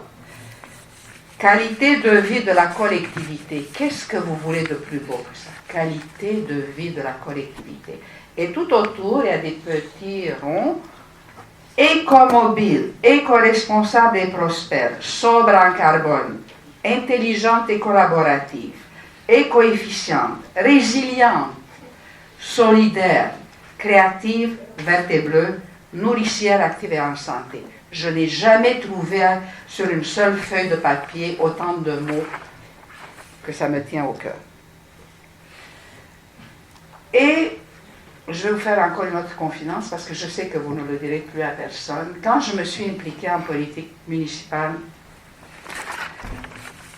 Qualité de vie de la collectivité. Qu'est-ce que vous voulez de plus beau que ça? Qualité de vie de la collectivité. Et tout autour, il y a des petits ronds. Écomobile, éco-responsable et prospère, sobre en carbone, intelligente et collaborative, éco-efficiente, résiliente, solidaire, créative, verte et bleue, nourricière, active et en santé. Je n'ai jamais trouvé sur une seule feuille de papier autant de mots que ça me tient au cœur. Et je vais vous faire encore une autre confidence parce que je sais que vous ne le direz plus à personne. Quand je me suis impliquée en politique municipale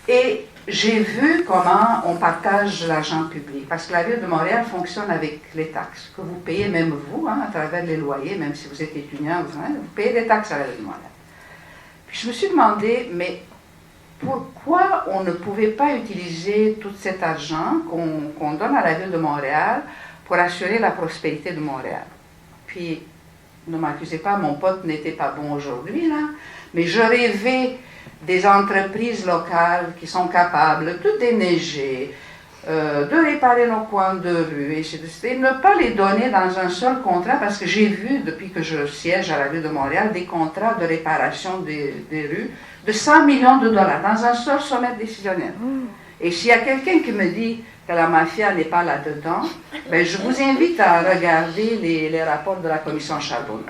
et j'ai vu comment on partage l'argent public, parce que la Ville de Montréal fonctionne avec les taxes que vous payez, même vous, à travers les loyers, même si vous êtes étudiant, vous payez des taxes à la Ville de Montréal. Puis je me suis demandé, mais pourquoi on ne pouvait pas utiliser tout cet argent qu'on donne à la Ville de Montréal pour assurer la prospérité de Montréal? Puis, ne m'accusez pas, mon pote n'était pas bon aujourd'hui, là, mais je rêvais des entreprises locales qui sont capables de déneiger, de réparer nos coins de rue. Et j'ai décidé de ne pas les donner dans un seul contrat parce que j'ai vu, depuis que je siège à la Ville de Montréal, des contrats de réparation des rues de 100 millions de dollars dans un seul sommet décisionnel. Et s'il y a quelqu'un qui me dit que la mafia n'est pas là-dedans, ben je vous invite à regarder les rapports de la commission Charbonneau.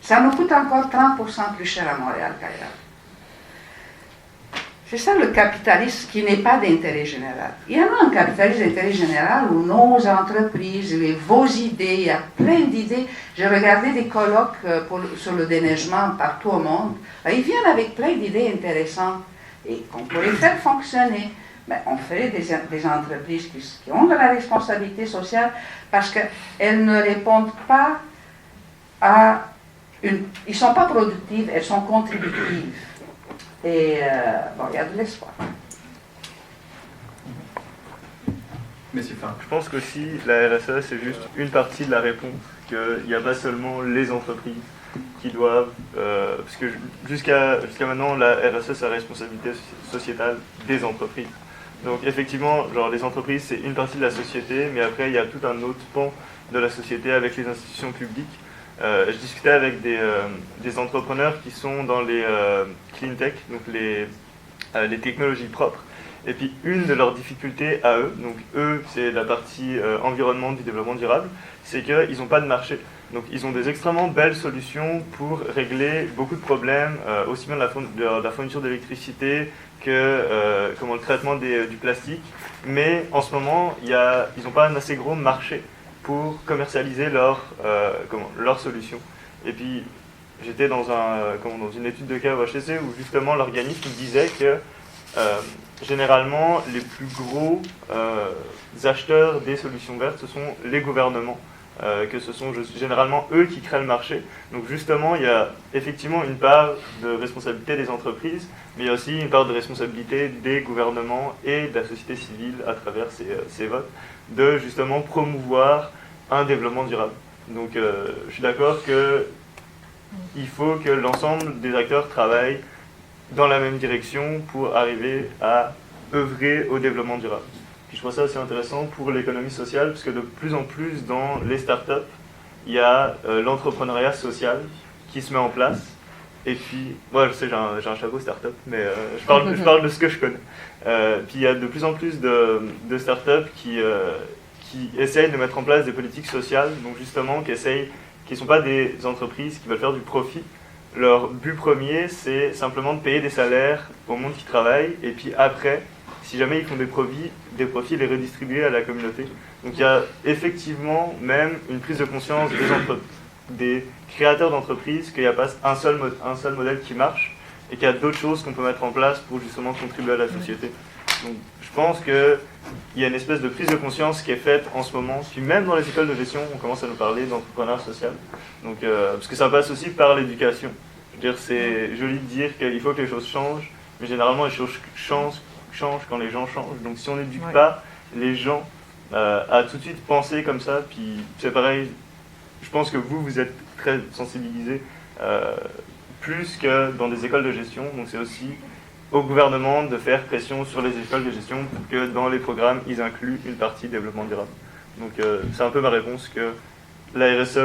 Ça nous coûte encore 30% plus cher à Montréal qu'ailleurs. C'est ça le capitalisme qui n'est pas d'intérêt général. Il y en a un capitalisme d'intérêt général où nos entreprises, vos idées, il y a plein d'idées. J'ai regardé des colloques sur le déneigement partout au monde. Ils viennent avec plein d'idées intéressantes et qu'on pourrait faire fonctionner. Mais on ferait des entreprises qui ont de la responsabilité sociale parce qu'elles ne répondent pas à ils ne sont pas productives, elles sont contributives. Et bon, il y a de l'espoir. Monsieur Fan. Je pense qu'aussi la RSE c'est juste une partie de la réponse, qu'il n'y a pas seulement les entreprises qui doivent, parce que jusqu'à maintenant la RSE c'est la responsabilité sociétale des entreprises. Donc effectivement, genre les entreprises c'est une partie de la société, mais après il y a tout un autre pan de la société avec les institutions publiques. Je discutais avec des entrepreneurs qui sont dans les clean tech, donc les technologies propres. Et puis une de leurs difficultés à eux, donc eux c'est la partie environnement du développement durable, c'est qu'ils n'ont pas de marché. Donc ils ont des extrêmement belles solutions pour régler beaucoup de problèmes, aussi bien de la fourniture d'électricité que le traitement du plastique. Mais en ce moment, ils n'ont pas un assez gros marché pour commercialiser leurs solutions. Et puis, j'étais dans une étude de cas au HEC où justement l'organisme disait que généralement, les plus gros acheteurs des solutions vertes, ce sont les gouvernements, que ce sont généralement eux qui créent le marché. Donc justement, il y a effectivement une part de responsabilité des entreprises, mais il y a aussi une part de responsabilité des gouvernements et de la société civile à travers ces votes, de justement promouvoir un développement durable. Donc je suis d'accord qu'il faut que l'ensemble des acteurs travaillent dans la même direction pour arriver à œuvrer au développement durable. Puis je trouve ça aussi intéressant pour l'économie sociale, parce que de plus en plus dans les startups, il y a l'entrepreneuriat social qui se met en place. Et puis, moi je sais, j'ai un chapeau startup, mais je parle de ce que je connais. Puis il y a de plus en plus de startups qui essayent de mettre en place des politiques sociales, donc justement qui ne sont pas des entreprises qui veulent faire du profit. Leur but premier, c'est simplement de payer des salaires au monde qui travaille, et puis après, si jamais ils font des profits, les redistribuer à la communauté. Donc il y a effectivement même une prise de conscience des créateurs d'entreprises qu'il n'y a pas un seul modèle qui marche, et qu'il y a d'autres choses qu'on peut mettre en place pour justement contribuer à la société. Donc je pense qu'il y a une espèce de prise de conscience qui est faite en ce moment, puis même dans les écoles de gestion, on commence à nous parler d'entrepreneuriat social. Donc, parce que ça passe aussi par l'éducation. Je veux dire, c'est joli de dire qu'il faut que les choses changent, mais généralement les choses changent quand les gens changent. Donc si on n'éduque pas les gens à tout de suite penser comme ça, puis c'est pareil, je pense que vous êtes très sensibilisés plus que dans des écoles de gestion, donc c'est aussi au gouvernement de faire pression sur les écoles de gestion pour que dans les programmes, ils incluent une partie développement durable. Donc c'est un peu ma réponse que la RSE,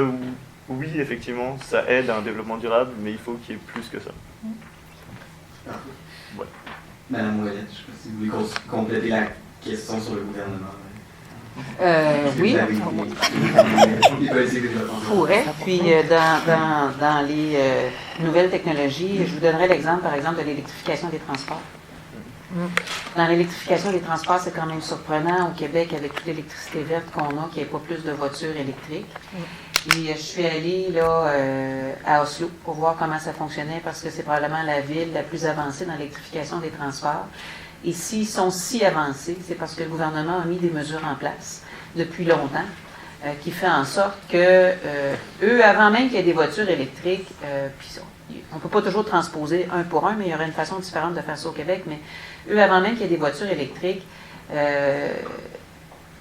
oui, effectivement, ça aide à un développement durable, mais il faut qu'il y ait plus que ça. Ouais. Madame Ouellette, je ne sais pas si vous voulez compléter la question sur le gouvernement. Oui, on pourrait. Puis dans les nouvelles technologies, je vous donnerai l'exemple, par exemple, de l'électrification des transports. Dans l'électrification des transports, c'est quand même surprenant au Québec, avec toute l'électricité verte qu'on a, qu'il n'y ait pas plus de voitures électriques. Puis je suis allée là, à Oslo pour voir comment ça fonctionnait, parce que c'est probablement la ville la plus avancée dans l'électrification des transports. Et s'ils sont si avancés, c'est parce que le gouvernement a mis des mesures en place depuis longtemps, qui fait en sorte que eux, avant même qu'il y ait des voitures électriques, puis on ne peut pas toujours transposer un pour un, mais il y aurait une façon différente de faire ça au Québec, mais eux, avant même qu'il y ait des voitures électriques,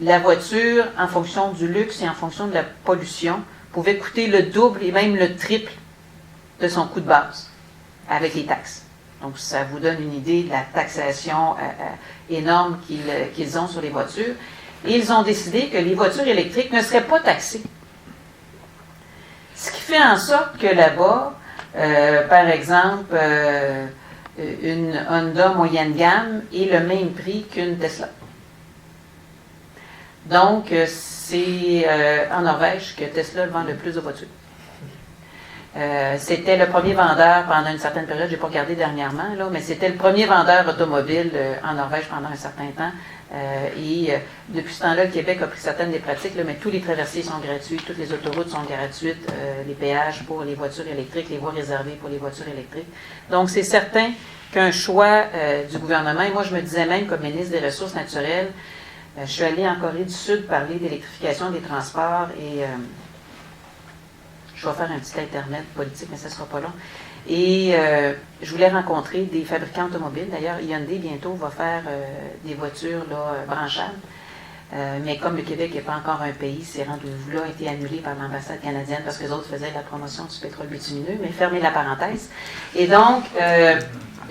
la voiture, en fonction du luxe et en fonction de la pollution, pouvait coûter le double et même le triple de son coût de base avec les taxes. Donc, ça vous donne une idée de la taxation énorme qu'ils ont sur les voitures. Et ils ont décidé que les voitures électriques ne seraient pas taxées. Ce qui fait en sorte que là-bas, par exemple, une Honda moyenne gamme est le même prix qu'une Tesla. Donc, c'est en Norvège que Tesla vend le plus de voitures. C'était le premier vendeur pendant une certaine période, je n'ai pas regardé dernièrement, là, mais c'était le premier vendeur automobile en Norvège pendant un certain temps. Depuis ce temps-là, le Québec a pris certaines des pratiques, là, mais tous les traversiers sont gratuits, toutes les autoroutes sont gratuites, les péages pour les voitures électriques, les voies réservées pour les voitures électriques. Donc, c'est certain qu'un choix du gouvernement, et moi je me disais même comme ministre des Ressources naturelles, je suis allée en Corée du Sud parler d'électrification des transports et je vais faire un petit internet politique, mais ça ne sera pas long. Et je voulais rencontrer des fabricants automobiles. D'ailleurs, Hyundai, bientôt, va faire des voitures là, branchables. Mais comme le Québec n'est pas encore un pays, ces rendez-vous-là ont été annulés par l'ambassade canadienne parce que les autres faisaient la promotion du pétrole bitumineux, mais fermez la parenthèse. Et donc,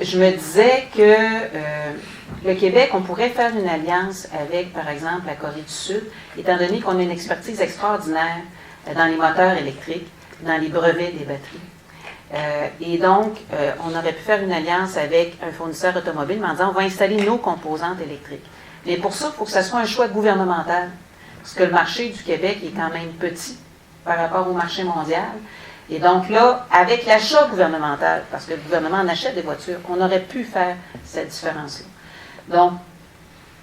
je me disais que le Québec, on pourrait faire une alliance avec, par exemple, la Corée du Sud, étant donné qu'on a une expertise extraordinaire dans les moteurs électriques, dans les brevets des batteries. Et donc, on aurait pu faire une alliance avec un fournisseur automobile en disant on va installer nos composantes électriques. Mais pour ça, il faut que ce soit un choix gouvernemental. Parce que le marché du Québec est quand même petit par rapport au marché mondial. Et donc là, avec l'achat gouvernemental, parce que le gouvernement en achète des voitures, on aurait pu faire cette différence-là. Donc,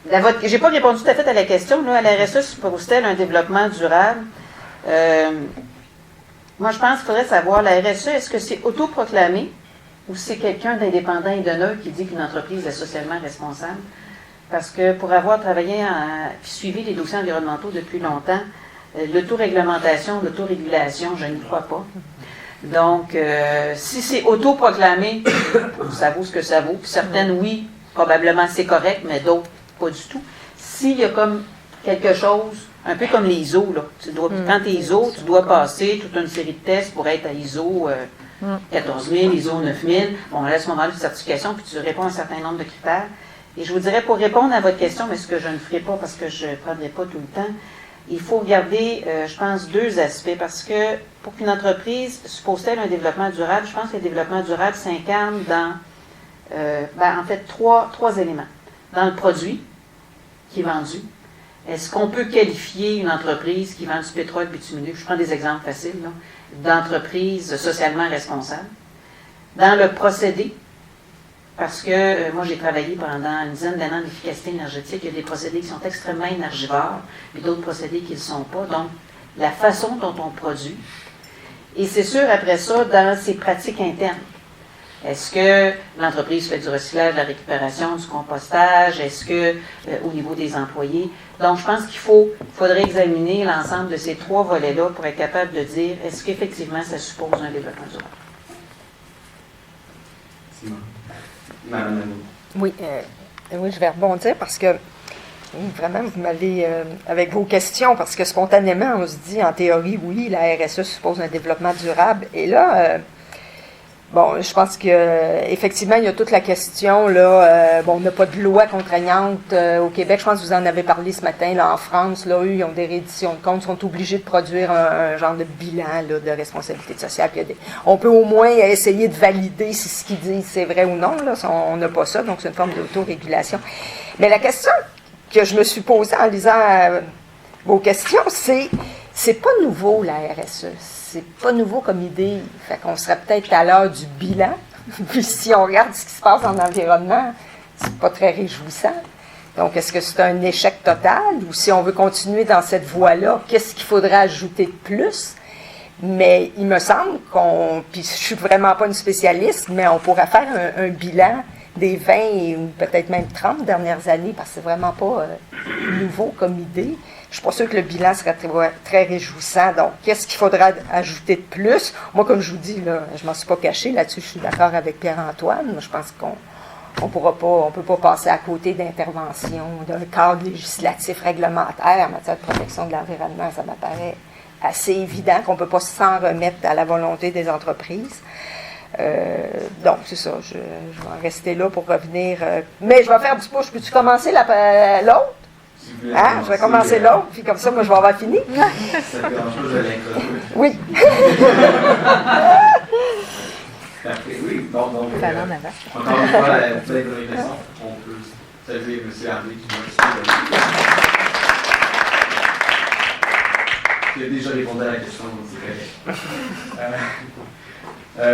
je n'ai pas répondu tout à fait à la question. Là, à la RSE, suppose-t-elle un développement durable? Moi, je pense qu'il faudrait savoir, la RSE, est-ce que c'est autoproclamé ou c'est quelqu'un d'indépendant et de neutre qui dit qu'une entreprise est socialement responsable? Parce que pour avoir travaillé suivi les dossiers environnementaux depuis longtemps, l'autoréglementation, l'autorégulation, je n'y crois pas. Donc, si c'est autoproclamé, ça vaut ce que ça vaut. Puis certaines, oui, probablement c'est correct, mais d'autres, pas du tout. S'il y a comme quelque chose, un peu comme les ISO, là. Quand tu es ISO, tu dois passer toute une série de tests pour être à ISO 14000, ISO 9000. Bon, là, à ce moment-là, de certification, puis tu réponds à un certain nombre de critères. Et je vous dirais, pour répondre à votre question, mais ce que je ne ferai pas parce que je ne prendrai pas tout le temps, il faut regarder, je pense, deux aspects. Parce que pour qu'une entreprise suppose-t-elle un développement durable, je pense que le développement durable s'incarne dans, en fait, trois éléments. Dans le produit qui est vendu. Est-ce qu'on peut qualifier une entreprise qui vend du pétrole bitumineux, je prends des exemples faciles, d'entreprise socialement responsable? Dans le procédé, parce que moi j'ai travaillé pendant une dizaine d'années en efficacité énergétique, il y a des procédés qui sont extrêmement énergivores, puis d'autres procédés qui ne le sont pas. Donc, la façon dont on produit. Et c'est sûr, après ça, dans ses pratiques internes. Est-ce que l'entreprise fait du recyclage, de la récupération, du compostage? Est-ce que au niveau des employés? Donc, je pense qu'il faudrait examiner l'ensemble de ces trois volets-là pour être capable de dire est-ce qu'effectivement ça suppose un développement durable? Oui, oui, je vais rebondir parce que vraiment, vous m'avez, avec vos questions, parce que spontanément, on se dit, en théorie, oui, la RSE suppose un développement durable. Et là, bon, je pense qu'effectivement, il y a toute la question, là, bon, on n'a pas de loi contraignante au Québec. Je pense que vous en avez parlé ce matin, là, en France, là, eux, ils ont des rééditions de comptes, sont obligés de produire un genre de bilan, là, de responsabilité sociale. Puis on peut au moins essayer de valider si ce qu'ils disent c'est vrai ou non, là, on n'a pas ça, donc c'est une forme d'autorégulation. Mais la question que je me suis posée en lisant vos questions, c'est pas nouveau, la RSE. C'est pas nouveau comme idée. Fait qu'on serait peut-être à l'heure du bilan. Puis si on regarde ce qui se passe en environnement, c'est pas très réjouissant. Donc, est-ce que c'est un échec total? Ou si on veut continuer dans cette voie-là, qu'est-ce qu'il faudrait ajouter de plus? Mais il me semble puis je suis vraiment pas une spécialiste, mais on pourrait faire un bilan des 20 ou peut-être même 30 dernières années, parce que c'est vraiment pas nouveau comme idée. Je suis pas sûre que le bilan serait très, très réjouissant. Donc, qu'est-ce qu'il faudra ajouter de plus? Moi, comme je vous dis, là, je m'en suis pas cachée là-dessus, je suis d'accord avec Pierre-Antoine. Moi, je pense qu'on peut pas passer à côté d'intervention, d'un cadre législatif réglementaire en matière de protection de l'environnement. Ça m'apparaît assez évident qu'on peut pas s'en remettre à la volonté des entreprises. Donc, c'est ça. Je vais rester là pour revenir. Mais je vais faire du push. Peux-tu commencer l'autre? Hein? Je vais commencer l'autre, puis comme ça, moi, je vais avoir fini. Ça te dérange pas, je vais l'introduire. Oui. Parfait, oui. Bon, donc, Ça va en avant. encore une fois, la petite introduction, on peut saluer M. Harvey qui m'a aussi qui a déjà répondu à la question, donc c'est correct.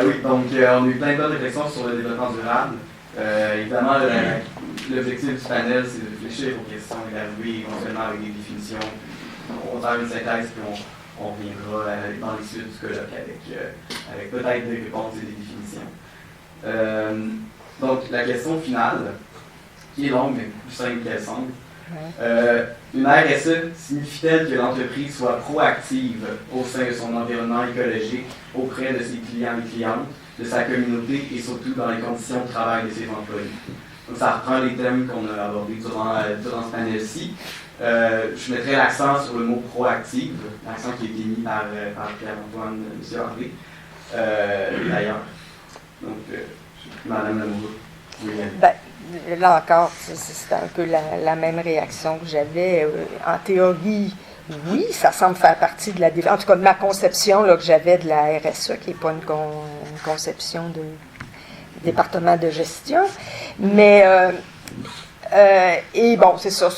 Oui, donc on a eu plein de bonnes réflexions sur le développement durable. Évidemment, l'objectif du panel, c'est de réfléchir aux questions et d'arriver éventuellement avec des définitions. On va faire une synthèse, puis on reviendra dans les suites du colloque avec peut-être des réponses et des définitions. Donc, la question finale, qui est longue, mais plus simple qu'elle semble. Une RSE signifie-t-elle que l'entreprise soit proactive au sein de son environnement écologique auprès de ses clients et clientes, de sa communauté et surtout dans les conditions de travail de ses employés? Donc, ça reprend les thèmes qu'on a abordés durant ce panel-ci. Je mettrai l'accent sur le mot proactive, l'accent qui a été mis par Pierre-Antoine, M. Harvey, d'ailleurs. Donc, Madame Lamoureux, oui. Là encore, c'est un peu la même réaction que j'avais. En théorie, oui, ça semble faire partie de en tout cas de ma conception là, que j'avais de la RSE, qui n'est pas une conception de département de gestion. Mais, et bon, c'est ça,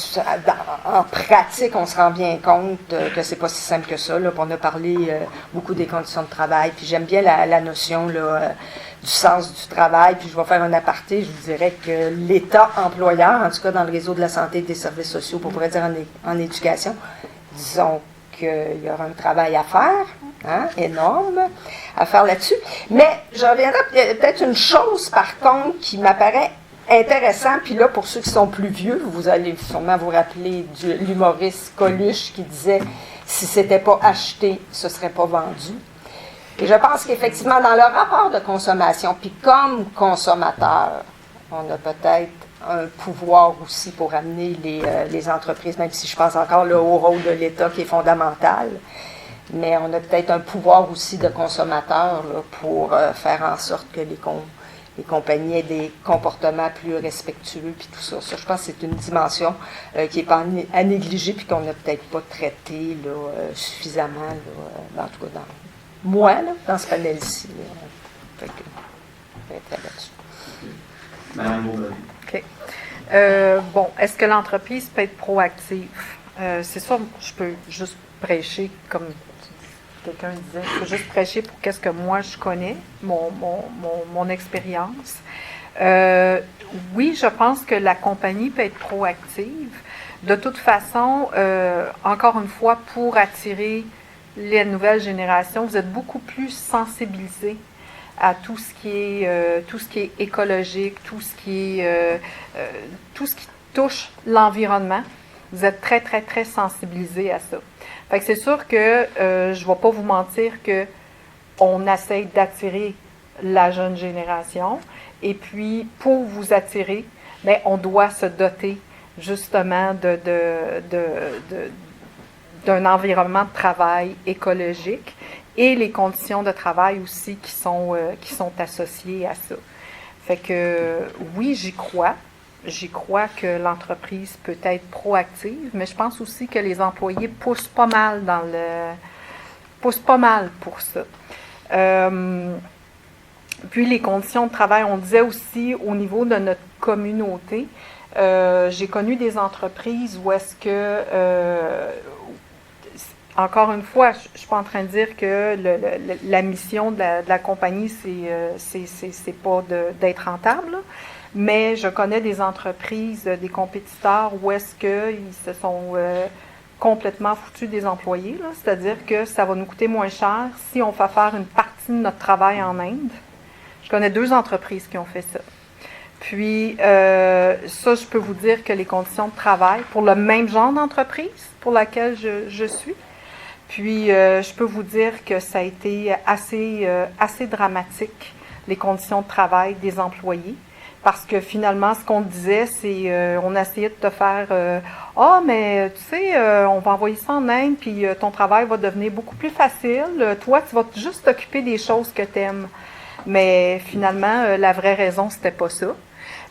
en pratique, on se rend bien compte que c'est pas si simple que ça. Là, on a parlé beaucoup des conditions de travail, puis j'aime bien la notion là, du sens du travail, puis je vais faire un aparté, je vous dirais que l'État employeur, en tout cas dans le réseau de la santé et des services sociaux, on pourrait dire en éducation, disons qu'il y aura un travail à faire, hein, énorme, à faire là-dessus. Mais je reviendrai peut-être une chose, par contre, qui m'apparaît intéressant, puis là, pour ceux qui sont plus vieux, vous allez sûrement vous rappeler de l'humoriste Coluche qui disait « Si c'était pas acheté, ce serait pas vendu ». Et je pense qu'effectivement, dans le rapport de consommation, puis comme consommateur, on a peut-être un pouvoir aussi pour amener les entreprises, même si je pense encore là, au rôle de l'État qui est fondamental, mais on a peut-être un pouvoir aussi de consommateur là, pour faire en sorte que les compagnies aient des comportements plus respectueux, puis tout ça. Ça, je pense que c'est une dimension qui n'est pas à négliger, puis qu'on n'a peut-être pas traité là, suffisamment, là, en tout cas moi, là, dans ce panel-ci. Fait que, je vais être là-dessus. Madame Beaubien. OK. Bon, est-ce que l'entreprise peut être proactive? C'est ça, je peux juste prêcher, comme quelqu'un disait, je peux juste prêcher pour qu'est-ce que moi je connais, mon expérience. Oui, je pense que la compagnie peut être proactive. De toute façon, encore une fois, pour attirer les nouvelles générations, vous êtes beaucoup plus sensibilisés à tout ce qui est écologique, tout ce qui touche l'environnement. Vous êtes très, très, très sensibilisés à ça. Fait que c'est sûr que je ne vais pas vous mentir qu'on essaye d'attirer la jeune génération. Et puis, pour vous attirer, bien, on doit se doter justement d'un environnement de travail écologique et les conditions de travail aussi qui sont associées à ça. Fait que oui, j'y crois. J'y crois que l'entreprise peut être proactive, mais je pense aussi que les employés poussent pas mal pour ça. Puis les conditions de travail, on disait aussi au niveau de notre communauté, j'ai connu des entreprises où est-ce que encore une fois, je ne suis pas en train de dire que la mission de la compagnie, c'est pas d'être rentable, là. Mais je connais des entreprises, des compétiteurs où est-ce qu'ils se sont complètement foutus des employés, là. C'est-à-dire que ça va nous coûter moins cher si on fait faire une partie de notre travail en Inde. Je connais 2 entreprises qui ont fait ça. Puis, ça, je peux vous dire que les conditions de travail pour le même genre d'entreprise pour laquelle je suis, puis je peux vous dire que ça a été assez dramatique, les conditions de travail des employés. Parce que finalement, ce qu'on disait, c'est on essayait de te faire mais tu sais, on va envoyer ça en Inde, puis ton travail va devenir beaucoup plus facile. Toi, tu vas juste t'occuper des choses que tu aimes. Mais finalement, la vraie raison, c'était pas ça.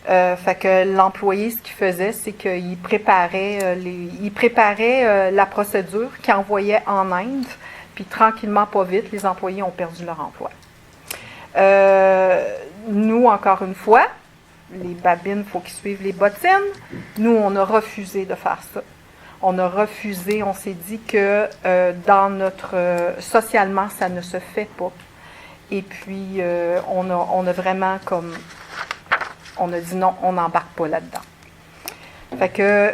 Fait que l'employé, ce qu'il faisait, c'est qu'il préparait, la procédure qu'il envoyait en Inde, puis tranquillement, pas vite, les employés ont perdu leur emploi. Nous, encore une fois, les babines, il faut qu'ils suivent les bottines. Nous, on a refusé de faire ça. On a refusé, on s'est dit que socialement, ça ne se fait pas. Et puis, on a vraiment on a dit non, on n'embarque pas là-dedans. Fait que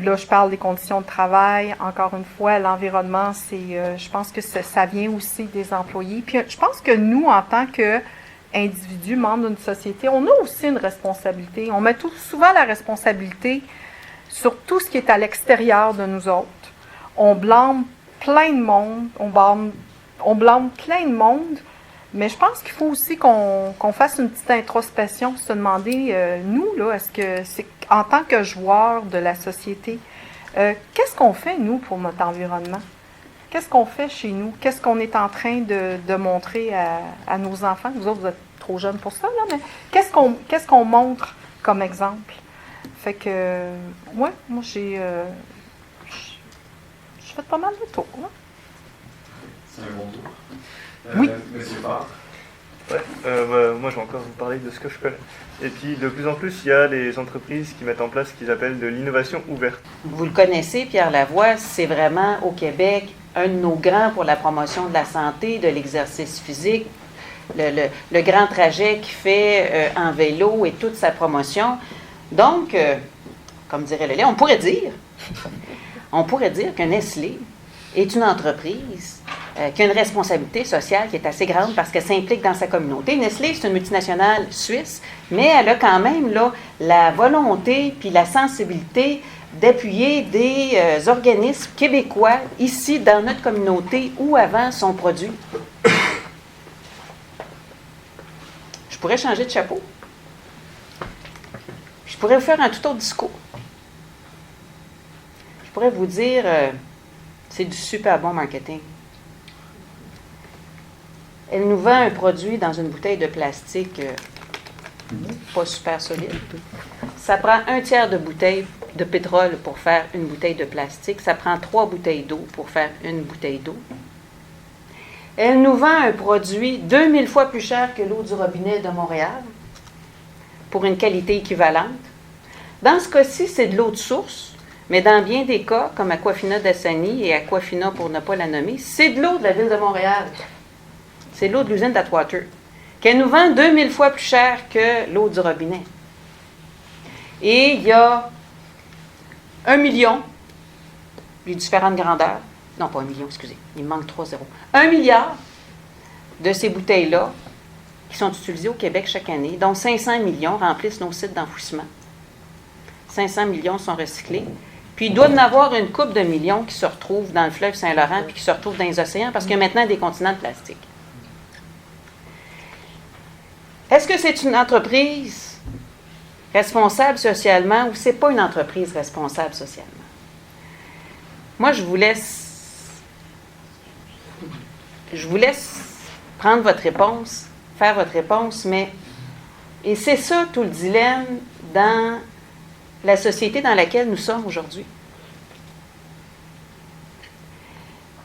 là, je parle des conditions de travail. Encore une fois, l'environnement, je pense que ça vient aussi des employés. Puis je pense que nous, en tant qu'individus, membres d'une société, on a aussi une responsabilité. On met souvent la responsabilité sur tout ce qui est à l'extérieur de nous autres. On blâme plein de monde, on blâme plein de monde, mais je pense qu'il faut aussi qu'on fasse une petite introspection, se demander, nous, là, est-ce que c'est en tant que joueurs de la société, qu'est-ce qu'on fait, nous, pour notre environnement? Qu'est-ce qu'on fait chez nous? Qu'est-ce qu'on est en train de montrer à nos enfants? Vous autres, vous êtes trop jeunes pour ça, là, mais qu'est-ce qu'on montre comme exemple? Fait que, ouais, moi, j'ai fait pas mal de tours, là. C'est un bon tour. Oui. Monsieur Farr. Ouais, moi je vais encore vous parler de ce que je connais. Et puis de plus en plus, il y a des entreprises qui mettent en place ce qu'ils appellent de l'innovation ouverte. Vous le connaissez, Pierre Lavoie, c'est vraiment au Québec un de nos grands pour la promotion de la santé, de l'exercice physique, le grand trajet qu'il fait en vélo et toute sa promotion. Donc, comme dirait Lelé, on pourrait dire que Nestlé est une entreprise qui a une responsabilité sociale qui est assez grande parce qu'elle s'implique dans sa communauté. Nestlé, c'est une multinationale suisse, mais elle a quand même là, la volonté puis la sensibilité d'appuyer des organismes québécois ici dans notre communauté où avant son produit. Je pourrais changer de chapeau. Je pourrais vous faire un tout autre discours. Je pourrais vous dire, c'est du super bon marketing. Elle nous vend un produit dans une bouteille de plastique pas super solide. Ça prend 1/3 de bouteille de pétrole pour faire une bouteille de plastique. Ça prend 3 bouteilles d'eau pour faire une bouteille d'eau. Elle nous vend un produit 2000 fois plus cher que l'eau du robinet de Montréal pour une qualité équivalente. Dans ce cas-ci, c'est de l'eau de source, mais dans bien des cas, comme Aquafina d'Assani et Aquafina pour ne pas la nommer, c'est de l'eau de la ville de Montréal. C'est l'eau de l'usine d'Atwater, qu'elle nous vend 2000 fois plus cher que l'eau du robinet. Et il y a 1 million, les différentes grandeurs, non pas 1 million, excusez, il me manque 3 zéros, 1 milliard de ces bouteilles-là qui sont utilisées au Québec chaque année, dont 500 millions remplissent nos sites d'enfouissement. 500 millions sont recyclés. Puis il doit y en avoir une couple de millions qui se retrouvent dans le fleuve Saint-Laurent puis qui se retrouvent dans les océans parce qu'il y a maintenant des continents de plastique. Est-ce que c'est une entreprise responsable socialement ou c'est pas une entreprise responsable socialement? Moi, je vous laisse prendre votre réponse, faire votre réponse, et c'est ça tout le dilemme dans la société dans laquelle nous sommes aujourd'hui.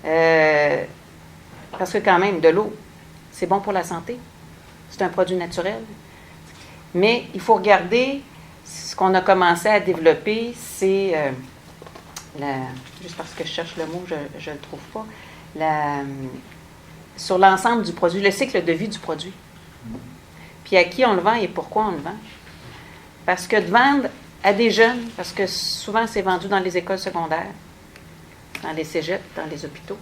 Parce que quand même, de l'eau, c'est bon pour la santé. C'est un produit naturel. Mais il faut regarder ce qu'on a commencé à développer, c'est, juste parce que je cherche le mot, je ne le trouve pas, sur l'ensemble du produit, le cycle de vie du produit. Puis à qui on le vend et pourquoi on le vend. Parce que de vendre à des jeunes, parce que souvent c'est vendu dans les écoles secondaires, dans les cégeps, dans les hôpitaux,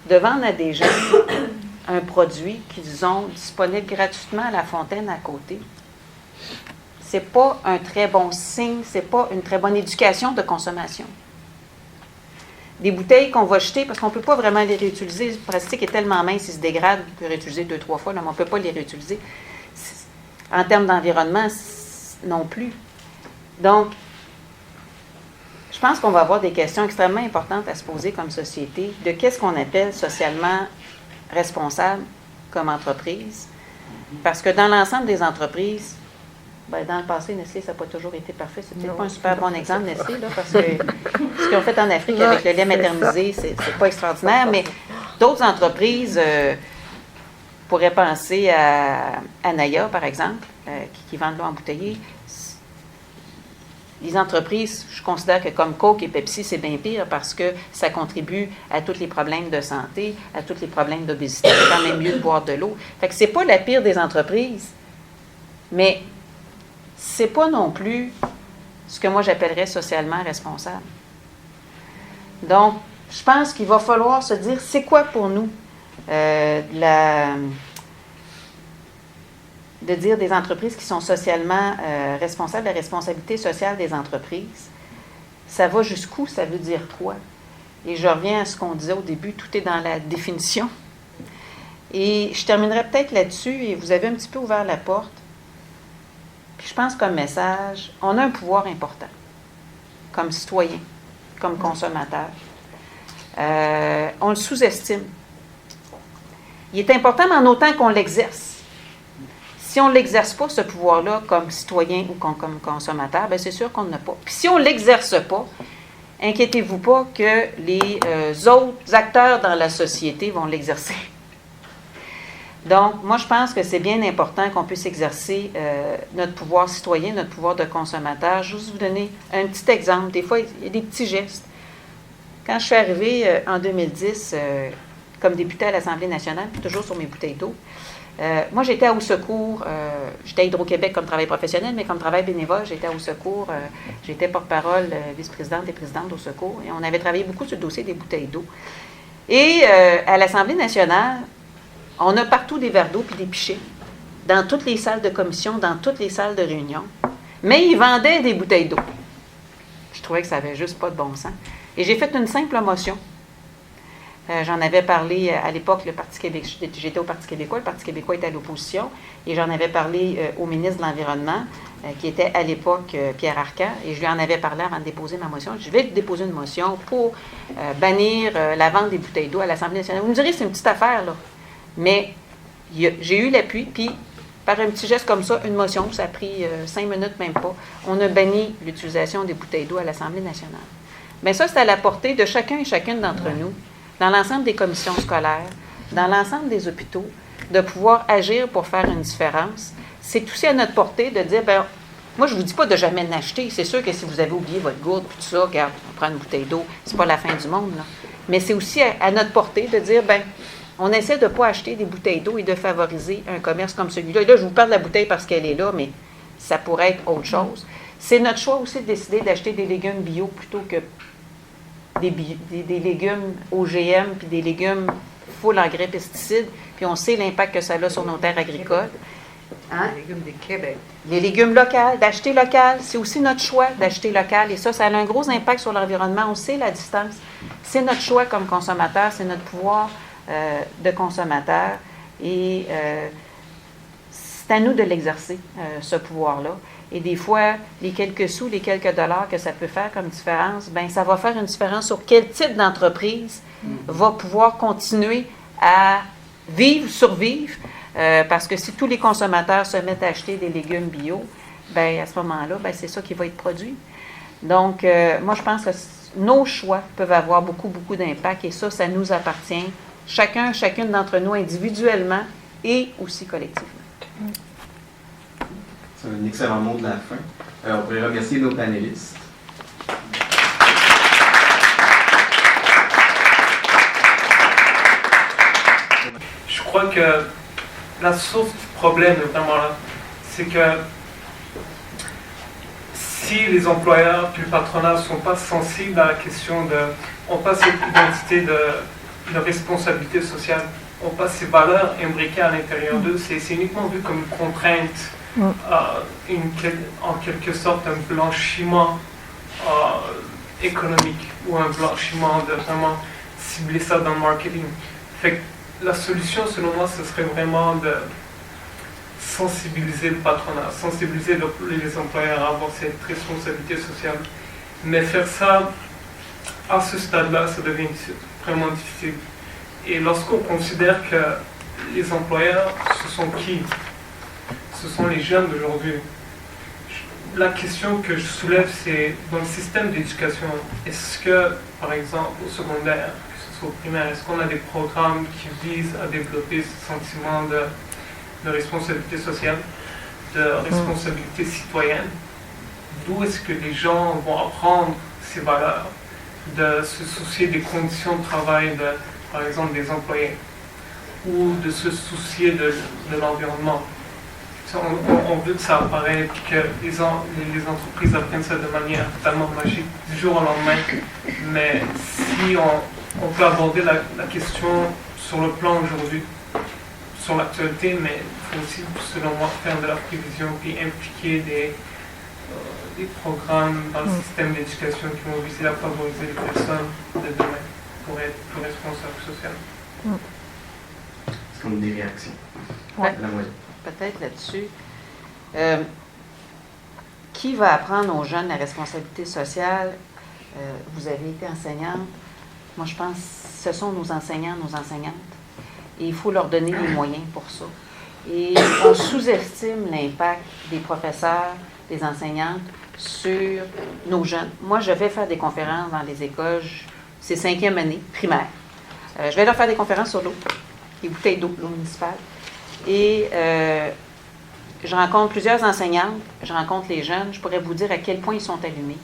de vendre à des jeunes un produit qu'ils ont disponible gratuitement à la fontaine à côté, c'est pas un très bon signe, c'est pas une très bonne éducation de consommation. Des bouteilles qu'on va jeter, parce qu'on ne peut pas vraiment les réutiliser, le plastique est tellement mince, il se dégrade, on peut réutiliser 2-3 fois, mais on ne peut pas les réutiliser. En termes d'environnement, non plus. Donc, je pense qu'on va avoir des questions extrêmement importantes à se poser comme société de qu'est-ce qu'on appelle socialement responsable comme entreprise, Parce que dans l'ensemble des entreprises, ben, dans le passé, Nestlé, ça n'a pas toujours été parfait. C'est peut-être pas un super bon exemple, Nestlé, là, parce que ce qu'ils ont fait en Afrique avec le lait maternisé, c'est pas extraordinaire, mais d'autres entreprises pourraient penser à Naya, par exemple, qui vendent de l'eau embouteillée. Les entreprises, je considère que comme Coke et Pepsi, c'est bien pire parce que ça contribue à tous les problèmes de santé, à tous les problèmes d'obésité. C'est quand même mieux de boire de l'eau. Fait que c'est pas la pire des entreprises, mais c'est pas non plus ce que moi j'appellerais socialement responsable. Donc, je pense qu'il va falloir se dire, c'est quoi pour nous de dire des entreprises qui sont socialement responsables, la responsabilité sociale des entreprises. Ça va jusqu'où? Ça veut dire quoi? Et je reviens à ce qu'on disait au début, tout est dans la définition. Et je terminerai peut-être là-dessus, et vous avez un petit peu ouvert la porte. Puis je pense comme message, on a un pouvoir important, comme citoyen, comme consommateur. On le sous-estime. Il est important, mais en autant qu'on l'exerce. Si on ne l'exerce pas, ce pouvoir-là, comme citoyen ou comme consommateur, bien, c'est sûr qu'on n'a pas. Puis si on ne l'exerce pas, inquiétez-vous pas que les autres acteurs dans la société vont l'exercer. Donc, moi, je pense que c'est bien important qu'on puisse exercer notre pouvoir citoyen, notre pouvoir de consommateur. Je vais juste vous donner un petit exemple. Des fois, il y a des petits gestes. Quand je suis arrivée en 2010 comme députée à l'Assemblée nationale, toujours sur mes bouteilles d'eau, moi, j'étais à Au Secours. J'étais à Hydro-Québec comme travail professionnel, mais comme travail bénévole, j'étais à Au Secours. J'étais porte-parole, vice-présidente et présidente d'Au Secours. Et on avait travaillé beaucoup sur le dossier des bouteilles d'eau. Et à l'Assemblée nationale, on a partout des verres d'eau puis des pichets, dans toutes les salles de commission, dans toutes les salles de réunion. Mais ils vendaient des bouteilles d'eau. Je trouvais que ça n'avait juste pas de bon sens. Et j'ai fait une simple motion. J'en avais parlé à l'époque, le Parti québécois, j'étais au Parti québécois, le Parti québécois était à l'opposition, et j'en avais parlé au ministre de l'Environnement, qui était à l'époque Pierre Arcan, et je lui en avais parlé avant de déposer ma motion. Je vais déposer une motion pour bannir la vente des bouteilles d'eau à l'Assemblée nationale. Vous me direz, c'est une petite affaire, là. Mais j'ai eu l'appui, puis par un petit geste comme ça, une motion, ça a pris 5 minutes, même pas, on a banni l'utilisation des bouteilles d'eau à l'Assemblée nationale. Mais ça, c'est à la portée de chacun et chacune d'entre nous, dans l'ensemble des commissions scolaires, dans l'ensemble des hôpitaux, de pouvoir agir pour faire une différence. C'est aussi à notre portée de dire, bien, moi, je ne vous dis pas de jamais l'acheter. C'est sûr que si vous avez oublié votre gourde, tout ça, regarde, on prend une bouteille d'eau, c'est pas la fin du monde, là. Mais c'est aussi à notre portée de dire, bien, on essaie de ne pas acheter des bouteilles d'eau et de favoriser un commerce comme celui-là. Et là, je vous parle de la bouteille parce qu'elle est là, mais ça pourrait être autre chose. C'est notre choix aussi de décider d'acheter des légumes bio plutôt que des légumes OGM, puis des légumes full engrais pesticides, puis on sait l'impact que ça a sur nos terres agricoles. Hein? Les légumes du Québec. Les légumes locaux, d'acheter local, c'est aussi notre choix d'acheter local, et ça a un gros impact sur l'environnement, on sait la distance. C'est notre choix comme consommateur, c'est notre pouvoir de consommateur, et c'est à nous de l'exercer, ce pouvoir-là. Et des fois, les quelques sous, les quelques dollars que ça peut faire comme différence, bien, ça va faire une différence sur quel type d'entreprise va pouvoir continuer à vivre, survivre, parce que si tous les consommateurs se mettent à acheter des légumes bio, bien, à ce moment-là, bien, c'est ça qui va être produit. Donc, moi, je pense que nos choix peuvent avoir beaucoup, beaucoup d'impact, et ça nous appartient, chacune d'entre nous individuellement et aussi collectivement. C'est un excellent mot de la fin. On pourrait remercier nos panélistes. Je crois que la source du problème est vraiment là. C'est que si les employeurs puis le patronat ne sont pas sensibles à la question de... on passe cette identité de responsabilité sociale, on passe ces valeurs imbriquées à l'intérieur d'eux, c'est uniquement vu comme une contrainte, en quelque sorte un blanchiment économique ou un blanchiment de vraiment cibler ça dans le marketing. Fait que la solution, selon moi, ce serait vraiment de sensibiliser le patronat, sensibiliser les employeurs à avoir cette responsabilité sociale. Mais faire ça à ce stade-là, ça devient vraiment difficile. Et lorsqu'on considère que les employeurs, ce sont qui? ce sont les jeunes d'aujourd'hui. La question que je soulève, c'est dans le système d'éducation, est-ce que, par exemple, au secondaire, que ce soit au primaire, est-ce qu'on a des programmes qui visent à développer ce sentiment de responsabilité sociale, de responsabilité citoyenne? D'où est-ce que les gens vont apprendre ces valeurs, de se soucier des conditions de travail, par exemple, des employés, ou de se soucier de l'environnement? On veut que ça apparaisse, que les entreprises apprennent ça de manière totalement magique, du jour au lendemain. Mais si on peut aborder la question sur le plan aujourd'hui, sur l'actualité, mais il faut aussi, selon moi, faire de la prévision et impliquer des programmes dans le système d'éducation qui vont viser à favoriser les personnes de demain pour être plus responsables socialement. C'est comme des réactions. Ouais. La moyenne. Peut-être là-dessus. Qui va apprendre aux jeunes la responsabilité sociale? Vous avez été enseignante. Moi, je pense que ce sont nos enseignants, nos enseignantes. Et il faut leur donner les moyens pour ça. Et on sous-estime l'impact des professeurs, des enseignantes sur nos jeunes. Moi, je vais faire des conférences dans les écoles. C'est 5e année, primaire. Je vais leur faire des conférences sur l'eau, les bouteilles d'eau, l'eau municipale. Et je rencontre plusieurs enseignantes, je rencontre les jeunes, je pourrais vous dire à quel point ils sont allumés.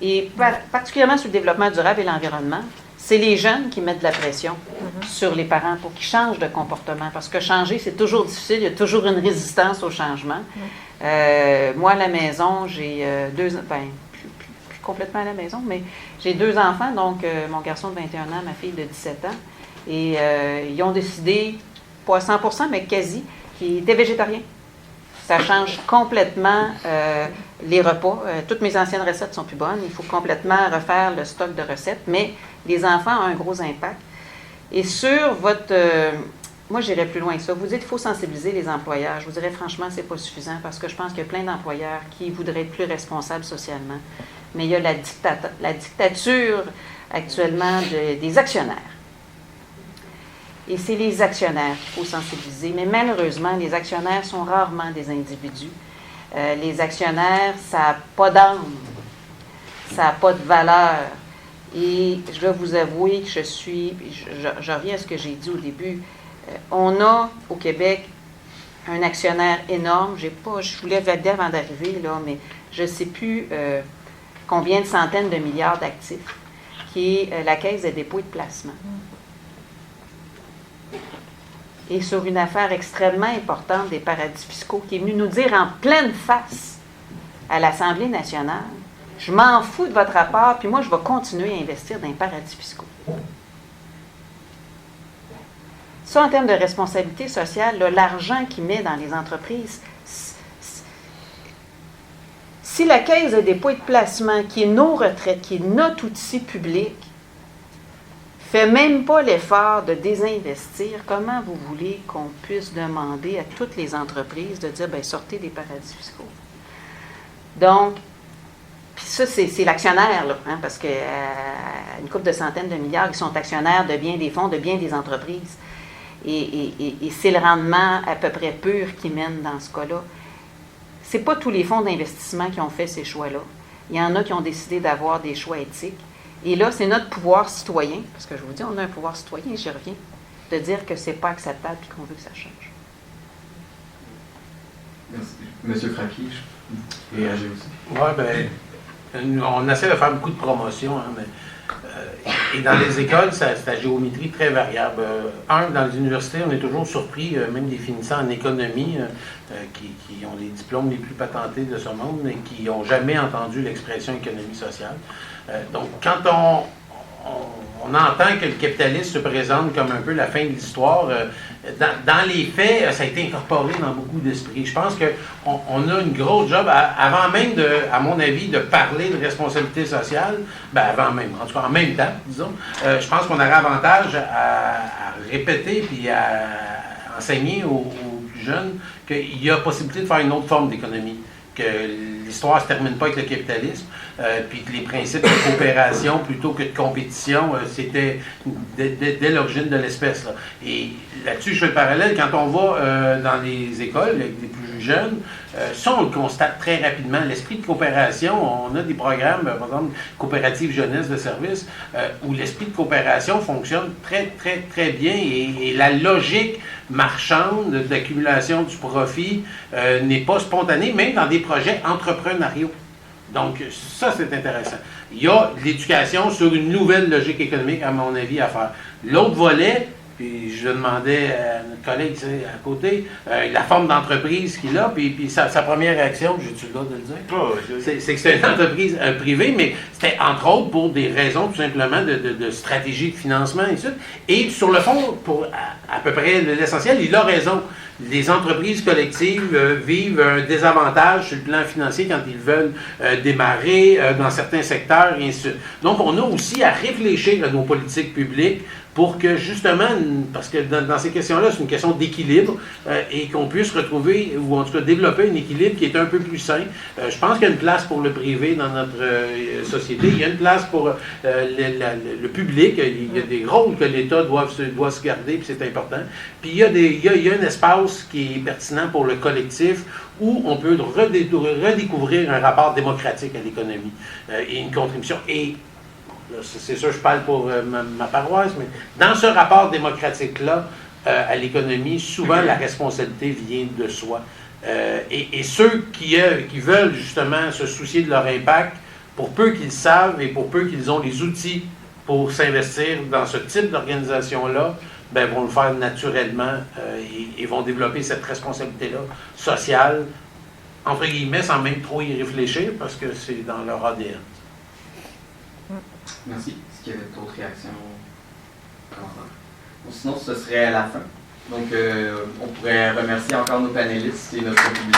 Et particulièrement sur le développement durable et l'environnement, c'est les jeunes qui mettent de la pression sur les parents pour qu'ils changent de comportement. Parce que changer, c'est toujours difficile, il y a toujours une résistance au changement. Moi, à la maison, j'ai plus complètement à la maison, mais j'ai 2 enfants, donc mon garçon de 21 ans, ma fille de 17 ans. Et ils ont décidé, pas à 100%, mais quasi, qu'ils étaient végétariens. Ça change complètement les repas. Toutes mes anciennes recettes sont plus bonnes. Il faut complètement refaire le stock de recettes, mais les enfants ont un gros impact. Et sur votre... moi, j'irais plus loin que ça. Vous dites qu'il faut sensibiliser les employeurs. Je vous dirais franchement, c'est pas suffisant parce que je pense qu'il y a plein d'employeurs qui voudraient être plus responsables socialement. Mais il y a la dictature actuellement des actionnaires. Et c'est les actionnaires qu'il faut sensibiliser. Mais malheureusement, les actionnaires sont rarement des individus. Les actionnaires, ça n'a pas d'âme, ça n'a pas de valeur. Et je dois vous avouer que je reviens à ce que j'ai dit au début, on a au Québec un actionnaire énorme. Je voulais valider avant d'arriver, là, mais je ne sais plus combien de centaines de milliards d'actifs, qui est la Caisse des dépôts et de placement. Et sur une affaire extrêmement importante des paradis fiscaux, qui est venue nous dire en pleine face à l'Assemblée nationale, je m'en fous de votre rapport, puis moi, je vais continuer à investir dans les paradis fiscaux. Ça, en termes de responsabilité sociale, là, l'argent qu'il met dans les entreprises, si la Caisse de dépôt et de placement, qui est nos retraites, qui est notre outil public, fait même pas l'effort de désinvestir, comment vous voulez qu'on puisse demander à toutes les entreprises de dire, bien, sortez des paradis fiscaux? Donc, puis ça, c'est l'actionnaire, là, hein, parce qu'une couple de centaines de milliards, ils sont actionnaires de bien des fonds, de bien des entreprises. Et c'est le rendement à peu près pur qui mène dans ce cas-là. Ce n'est pas tous les fonds d'investissement qui ont fait ces choix-là. Il y en a qui ont décidé d'avoir des choix éthiques. Et là, c'est notre pouvoir citoyen, parce que je vous dis, on a un pouvoir citoyen, j'y reviens, de dire que c'est pas acceptable et qu'on veut que ça change. Merci. Monsieur Fraki, réagez aussi. Oui, bien, on essaie de faire beaucoup de promotion, hein, mais, et dans les écoles, c'est la géométrie très variable. Dans les universités, on est toujours surpris, même des finissants en économie, qui ont les diplômes les plus patentés de ce monde, mais qui n'ont jamais entendu l'expression économie sociale. Donc, quand on entend que le capitalisme se présente comme un peu la fin de l'histoire, dans les faits, ça a été incorporé dans beaucoup d'esprits. Je pense qu'on a une grosse job, avant même, à mon avis, de parler de responsabilité sociale, avant même, en tout cas en même temps, disons, je pense qu'on aurait avantage à répéter puis à enseigner aux plus jeunes qu'il y a possibilité de faire une autre forme d'économie, que l'histoire ne se termine pas avec le capitalisme. puis que les principes de coopération plutôt que de compétition, c'était dès l'origine de l'espèce. Là. Et là-dessus, je fais le parallèle, quand on va dans les écoles, avec les plus jeunes, ça, on le constate très rapidement. L'esprit de coopération, on a des programmes, par exemple, coopérative jeunesse de service, où l'esprit de coopération fonctionne très, très, très bien et la logique marchande d'accumulation du profit n'est pas spontanée, même dans des projets entrepreneuriaux. Donc, ça, c'est intéressant. Il y a de l'éducation sur une nouvelle logique économique, à mon avis, à faire. L'autre volet, puis je demandais à notre collègue à côté, la forme d'entreprise qu'il a, puis sa première réaction, j'ai-tu le droit de le dire? C'est que c'était une entreprise privée, mais c'était entre autres pour des raisons tout simplement de stratégie de financement et tout. Et sur le fond, pour à peu près l'essentiel, il a raison. Les entreprises collectives vivent un désavantage sur le plan financier quand ils veulent démarrer dans certains secteurs et ainsi de suite. Donc, on a aussi à réfléchir à nos politiques publiques pour que justement, parce que dans ces questions-là, c'est une question d'équilibre et qu'on puisse retrouver, ou en tout cas développer un équilibre qui est un peu plus sain. Je pense qu'il y a une place pour le privé dans notre société, il y a une place pour le public, il y a des rôles que l'État doit se garder, puis c'est important. Puis il y a un espace qui est pertinent pour le collectif, où on peut redécouvrir un rapport démocratique à l'économie et une contribution. Et c'est sûr, je parle pour ma paroisse, mais dans ce rapport démocratique-là, à l'économie, souvent la responsabilité vient de soi. Et ceux qui veulent justement se soucier de leur impact, pour peu qu'ils savent et pour peu qu'ils ont les outils pour s'investir dans ce type d'organisation-là, ben, vont le faire naturellement et vont développer cette responsabilité-là sociale, entre guillemets, sans même trop y réfléchir, parce que c'est dans leur ADN. Merci. Est-ce qu'il y avait d'autres réactions? Bon, sinon, ce serait à la fin. Donc, on pourrait remercier encore nos panélistes et notre public.